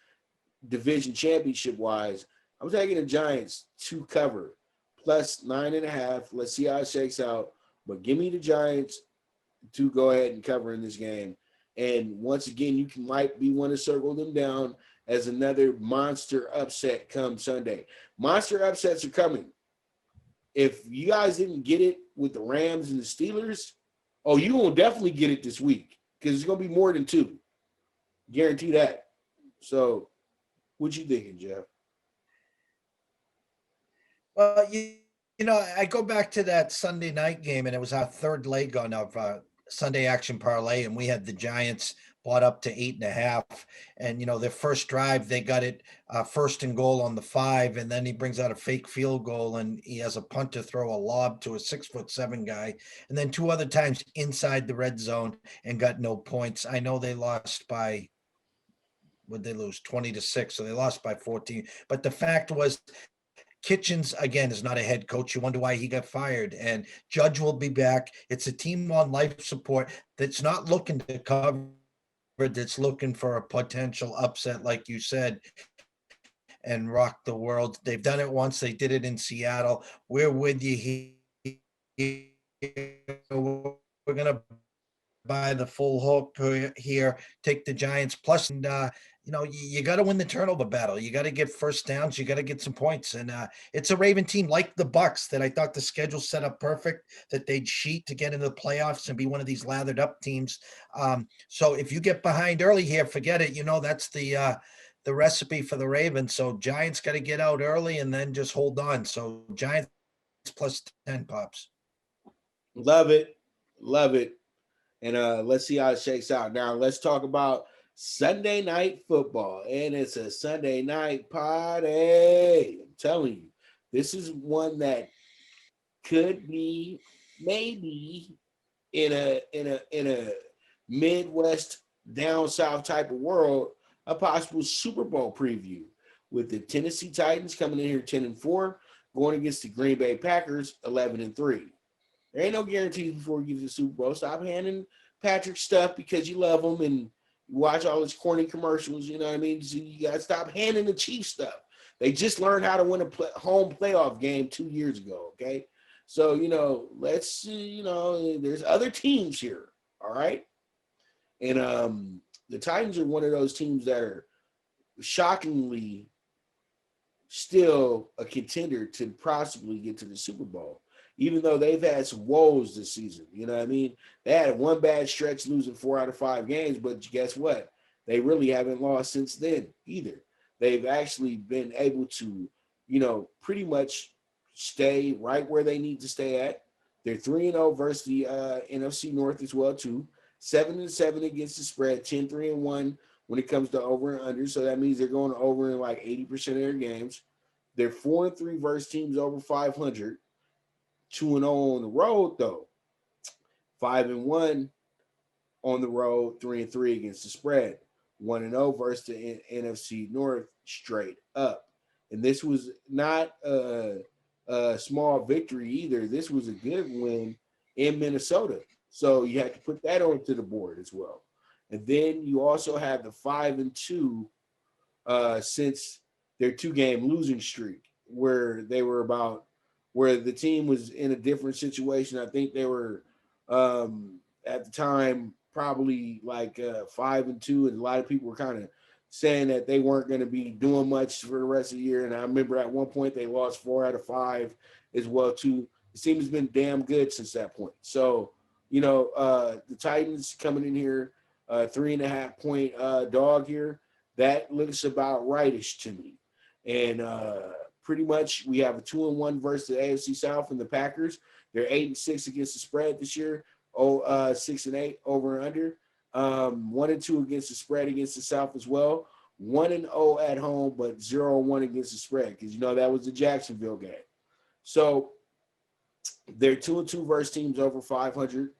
division championship-wise. I'm taking the Giants to cover plus 9.5. Let's see how it shakes out. But give me the Giants to go ahead and cover in this game. And once again, you might be want to circle them down as another monster upset come Sunday. Monster upsets are coming. If you guys didn't get it with the Rams and the Steelers, you will definitely get it this week because it's going to be more than 2. Guarantee that. So what you thinking, Jeff? Well, I go back to that Sunday night game, and it was our third leg on our Sunday action parlay, and we had the Giants bought up to 8.5. And their first drive, they got it first and goal on the 5, and then he brings out a fake field goal, and he has a punt to throw a lob to a 6'7" guy, and then 2 other times inside the red zone and got no points. I know they lost by, would they lose 20-6? So they lost by 14. But the fact was, Kitchens, again, is not a head coach. You wonder why he got fired. And Judge will be back. It's a team on life support that's not looking to cover, that's looking for a potential upset, like you said, and rock the world. They've done it once. They did it in Seattle. We're with you here. We're going to buy the full hook here, take the Giants plus, and you got to win the turnover battle. You got to get first downs. You got to get some points. And it's a Raven team like the Bucks that I thought the schedule set up perfect, that they'd cheat to get into the playoffs and be one of these lathered up teams. So if you get behind early here, forget it. That's the recipe for the Ravens. So Giants got to get out early and then just hold on. So Giants plus 10 pops. Love it. Love it. And let's see how it shakes out. Now let's talk about Sunday night football. And it's a Sunday night party. I'm telling you, this is one that could be maybe in a Midwest down south type of world, a possible Super Bowl preview with the Tennessee Titans coming in here 10-4, going against the Green Bay Packers 11-3. There ain't no guarantees before you get to the Super Bowl. Stop handing Patrick stuff because you love him and you watch all his corny commercials. You know what I mean? So you got to stop handing the Chiefs stuff. They just learned how to win a home playoff game 2 years ago, okay? So, let's see, there's other teams here, all right? And the Titans are one of those teams that are shockingly still a contender to possibly get to the Super Bowl, even though they've had some woes this season. You know what I mean? They had one bad stretch losing 4 out of 5 games, but guess what? They really haven't lost since then either. They've actually been able to, pretty much stay right where they need to stay at. They're 3-0 versus the NFC North as well, too. 7-7 against the spread, 10-3-1 when it comes to over and under. So that means they're going over in like 80% of their games. They're 4-3 versus teams over 500. 2-0 on the road, though. 5-1 on the road, 3-3 against the spread. 1-0 versus the NFC North straight up. And this was not a small victory either. This was a good win in Minnesota. So you have to put that onto the board as well. And then you also have the 5-2 since their 2-game losing streak, where the team was in a different situation. I think they were at the time probably like 5-2, and a lot of people were kind of saying that they weren't going to be doing much for the rest of the year. And I remember at one point they lost 4 out of 5 as well too. The team has been damn good since that point. So, the Titans coming in here, 3.5 point dog here. That looks about rightish to me. And pretty much we have a 2-1 versus the AFC South and the Packers. They're 8-6 against the spread this year. 6-8 over and under. 1-2 against the spread against the South as well. 1-0 at home, but 0-1 against the spread, because that was the Jacksonville game. So they're 2-2 versus teams over 500,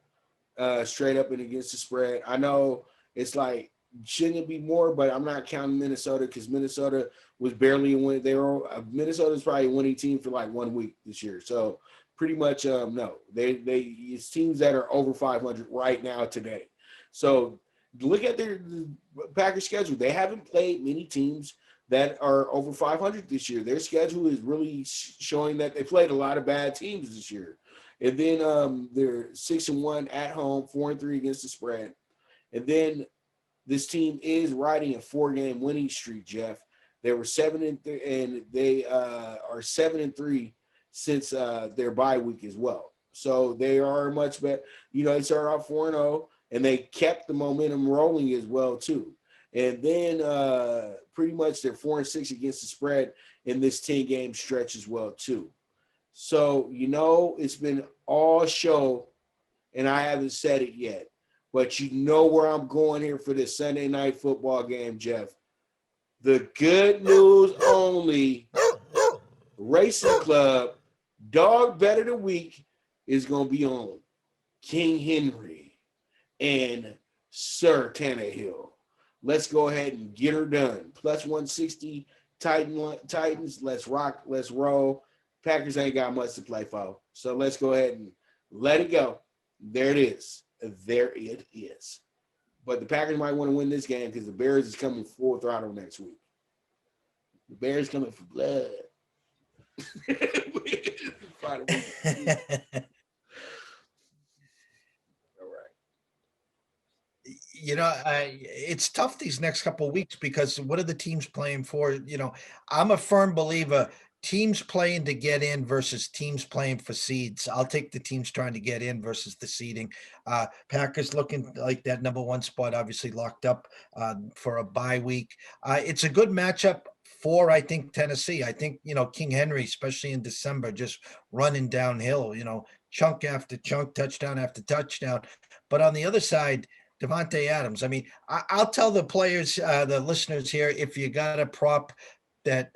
straight up and against the spread. I know it's like, shouldn't it be more? But I'm not counting Minnesota, because Minnesota was barely a win. Minnesota's probably a winning team for like 1 week this year. So pretty much no. It's teams that are over 500 right now today. So look at the Packers schedule. They haven't played many teams that are over 500 this year. Their schedule is really showing that they played a lot of bad teams this year. And then they're 6-1 at home, 4-3 against the spread. And then this team is riding a 4-game winning streak, Jeff. They were 7-3, and they are 7-3 since their bye week as well. So they are much better. They started off 4-0, and they kept the momentum rolling as well too. And then pretty much they're 4-6 against the spread in this 10-game stretch as well too. So, it's been all show, and I haven't said it yet, but where I'm going here for this Sunday night football game, Jeff. The good news only Racing Club dog bet of the week is going to be on King Henry and Sir Tannehill. Let's go ahead and get her done. Plus 160 Titans. Let's rock. Let's roll. Packers ain't got much to play for. So let's go ahead and let it go. There it is. There it is. But the Packers might want to win this game, because the Bears is coming full throttle next week. The Bears coming for blood. All right. It's tough these next couple of weeks, because what are the teams playing for? I'm a firm believer. Teams playing to get in versus teams playing for seeds. I'll take the teams trying to get in versus the seeding. Packers looking like that number 1 spot, obviously locked up for a bye week. It's a good matchup for, I think, Tennessee. I think, King Henry, especially in December, just running downhill, chunk after chunk, touchdown after touchdown. But on the other side, Davante Adams. I mean, I'll tell the players, the listeners here, if you got a prop that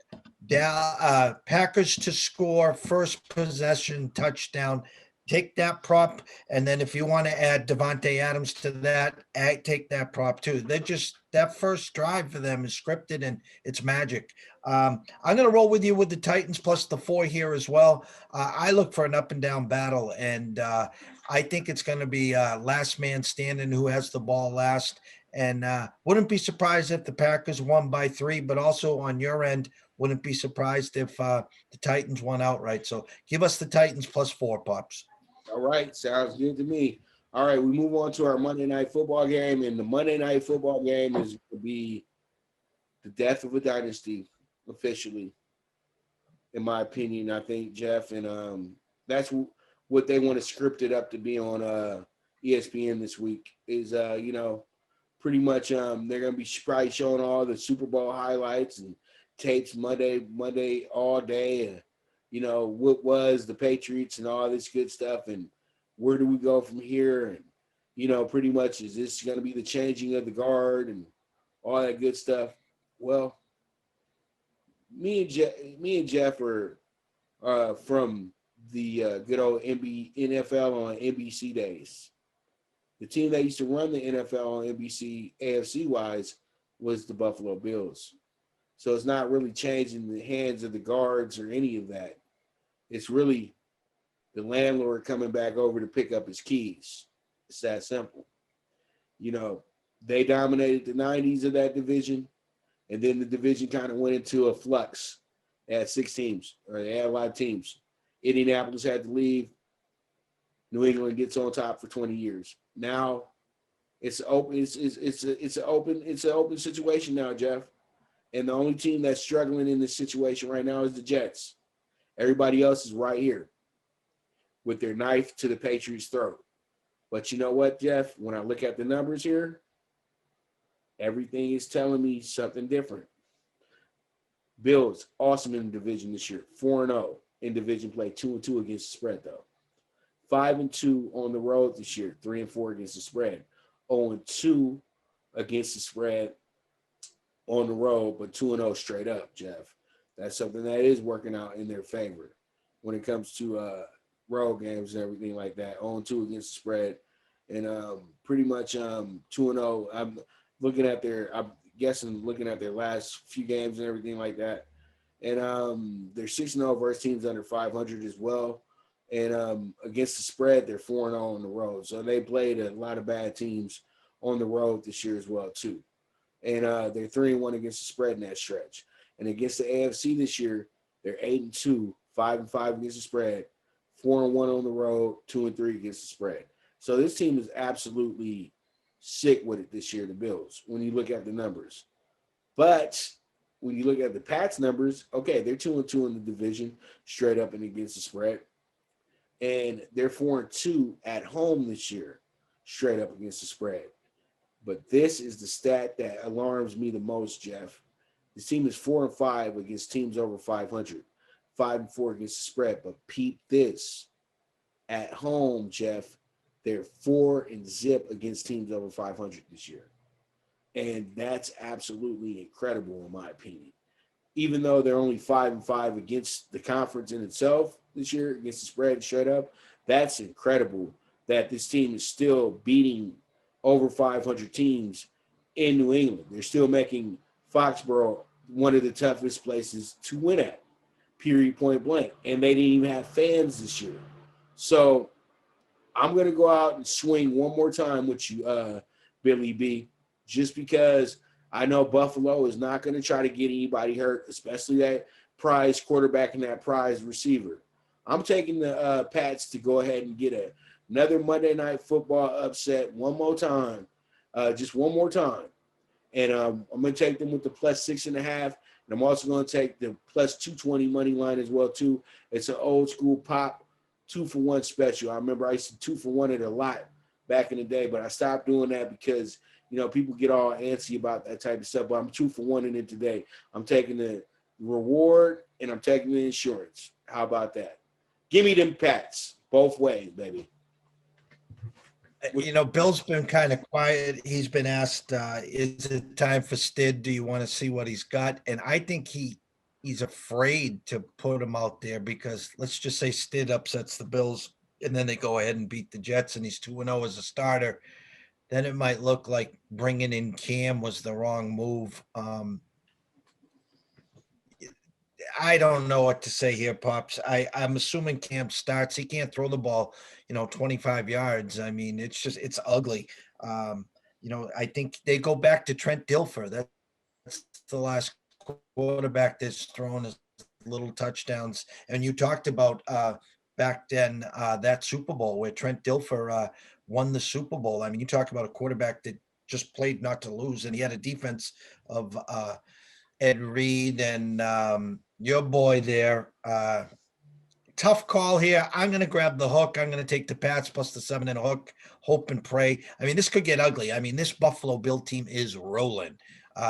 Packers to score first possession touchdown, take that prop. And then if you want to add Davante Adams to that, take that prop too. They're just, that first drive for them is scripted and it's magic. I'm going to roll with you with the Titans plus the 4 here as well. I look for an up and down battle, and I think it's going to be last man standing who has the ball last. And wouldn't be surprised if the Packers won by 3, but also on your end, wouldn't be surprised if the Titans won outright. So give us the Titans plus 4, Pops. All right. Sounds good to me. All right. We move on to our Monday night football game. And the Monday night football game is going to be the death of a dynasty, officially. in my opinion. I think, Jeff, and that's what they want to script it up to be on ESPN this week. Is pretty much they're going to be probably showing all the Super Bowl highlights and tapes Monday all day, and what was the Patriots and all this good stuff, and where do we go from here, and pretty much is this going to be the changing of the guard and all that good stuff. Well, me and Jeff are from the good old NFL on NBC days. The team that used to run the NFL on NBC AFC wise was the Buffalo Bills. So it's not really changing the hands of the guards or any of that. It's really the landlord coming back over to pick up his keys. It's that simple. They dominated the 90s of that division, and then the division kind of went into a flux. They had 6 teams, or they had a lot of teams. Indianapolis had to leave. New England gets on top for 20 years. Now it's open. It's an open situation now, Jeff. And the only team that's struggling in this situation right now is the Jets. Everybody else is right here with their knife to the Patriots' throat. But you know what, Jeff? When I look at the numbers here, everything is telling me something different. Bills, awesome in the division this year. 4-0 in division play, 2-2 against the spread, though. 5-2 on the road this year, 3-4 against the spread. 0-2 against the spread on the road, but 2-0 straight up, Jeff. That's something that is working out in their favor when it comes to road games and everything like that. 0-2 against the spread, and pretty much 2-0. I'm looking at their last few games and everything like that, and they're 6-0 versus teams under 500 as well. And against the spread, they're 4-0 on the road. So they played a lot of bad teams on the road this year as well, too. And they're 3-1 against the spread in that stretch. And against the AFC this year, they're 8-2, 5-5 against the spread, 4-1 on the road, 2-3 against the spread. So this team is absolutely sick with it this year, the Bills, when you look at the numbers. But when you look at the Pats numbers, okay, they're 2-2 in the division, straight up and against the spread. And they're 4-2 at home this year, straight up against the spread. But this is the stat that alarms me the most, Jeff. This team is 4-5 against teams over 500, 5-4 against the spread. But peep this. At home, Jeff, they're 4-0 against teams over 500 this year. And that's absolutely incredible, in my opinion. Even though they're only 5-5 against the conference in itself this year, against the spread straight up, that's incredible that this team is still beating over 500 teams in New England. They're still making Foxborough one of the toughest places to win at, period, point blank. And they didn't even have fans this year. So I'm going to go out and swing one more time with you, Billy B, just because I know Buffalo is not going to try to get anybody hurt, especially that prize quarterback and that prize receiver. I'm taking the Pats to go ahead and get another Monday Night Football upset one more time, just one more time. And I'm going to take them with the plus 6.5. And I'm also going to take the plus 220 money line as well, too. It's an old school pop 2-for-1 special. I remember I used to 2-for-1 it a lot back in the day, but I stopped doing that because, people get all antsy about that type of stuff. But I'm 2-for-1 in it today. I'm taking the reward and I'm taking the insurance. How about that? Give me them Pats both ways, baby. Bill's been kind of quiet. He's been asked, is it time for Stid? Do you want to see what he's got? And I think he's afraid to put him out there because let's just say Stid upsets the Bills and then they go ahead and beat the Jets and he's 2-0 as a starter. Then it might look like bringing in Cam was the wrong move. I don't know what to say here, Pops. I'm assuming Cam starts. He can't throw the ball, 25 yards. I mean, it's ugly. I think they go back to Trent Dilfer. That's the last quarterback that's thrown as little touchdowns. And you talked about back then that Super Bowl where Trent Dilfer won the Super Bowl. I mean, you talk about a quarterback that just played not to lose, and he had a defense of Ed Reed and your boy there. Tough call here. I'm going to grab the hook. I'm going to take the Pats plus the 7 and a hook. Hope and pray. I mean, this could get ugly. I mean, this Buffalo Bill team is rolling.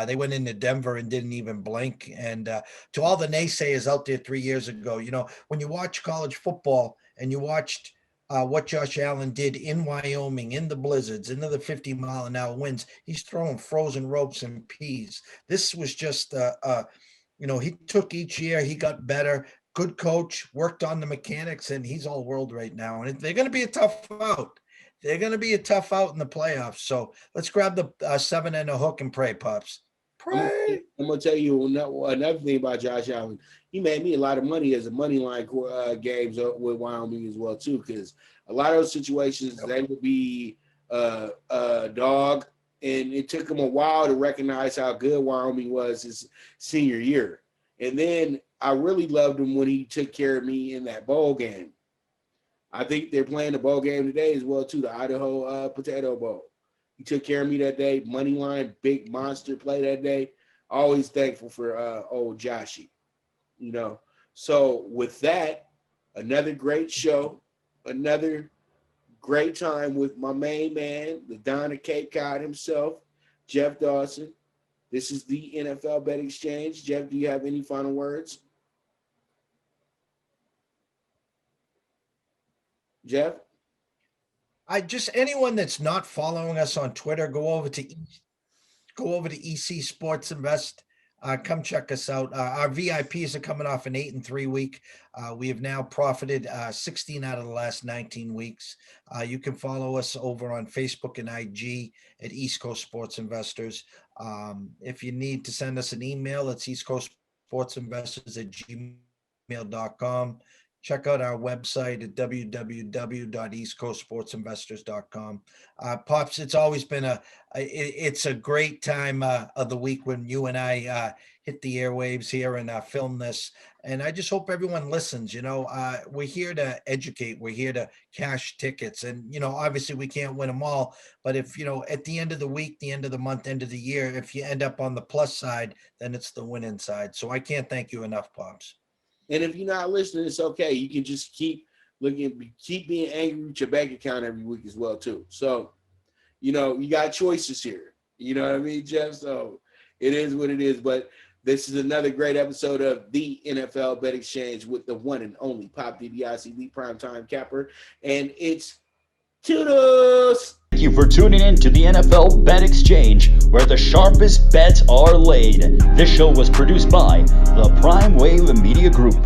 They went into Denver and didn't even blink. And to all the naysayers out there 3 years ago, you know, when you watch college football and you watched what Josh Allen did in Wyoming, in the blizzards, into the 50-mile-an-hour winds, he's throwing frozen ropes and peas. This was just, you know, he took each year, he got better. Good coach, worked on the mechanics, and he's all world right now. And they're going to be a tough out. They're going to be a tough out in the playoffs. So let's grab the 7 and a hook and pray, Pops. Pray. I'm going to tell you another thing about Josh Allen. He made me a lot of money as a money line games with Wyoming as well, too, because a lot of those situations, they would be a dog, and it took him a while to recognize how good Wyoming was his senior year. And then I really loved him when he took care of me in that bowl game. I think they're playing the bowl game today as well, too, the Idaho Potato Bowl. He took care of me that day. Money line, big monster play that day. Always thankful for old Joshy, you know. So with that, another great show, another great time with my main man, the Don of Cape Cod himself, Jeff Dawson. This is the NFL Bet Exchange. Jeff, do you have any final words? Jeff? Anyone that's not following us on Twitter, go over to EC Sports Invest. Come check us out. Our VIPs are coming off an 8-3 week. We have now profited 16 out of the last 19 weeks. You can follow us over on Facebook and IG at East Coast Sports Investors. If you need to send us an email, it's eastcoastsportsinvestors@gmail.com. Check out our website at www.eastcoastsportsinvestors.com. Pops, it's always been it's a great time of the week when you and I hit the airwaves here and film this. And I just hope everyone listens. You know, we're here to educate. We're here to cash tickets. And, you know, obviously we can't win them all. But if, you know, at the end of the week, the end of the month, end of the year, if you end up on the plus side, then it's the winning side. So I can't thank you enough, Pops. And if you're not listening, it's okay. You can just keep being angry with your bank account every week as well, too. So, you know, you got choices here. You know what I mean, Jeff? So it is what it is. But this is another great episode of the NFL Bet Exchange with the one and only Pop DiBiase, the primetime capper. And it's Toodles! Thank you for tuning in to the NFL Bet Exchange, where the sharpest bets are laid. This show was produced by the PrimeWave Media Group.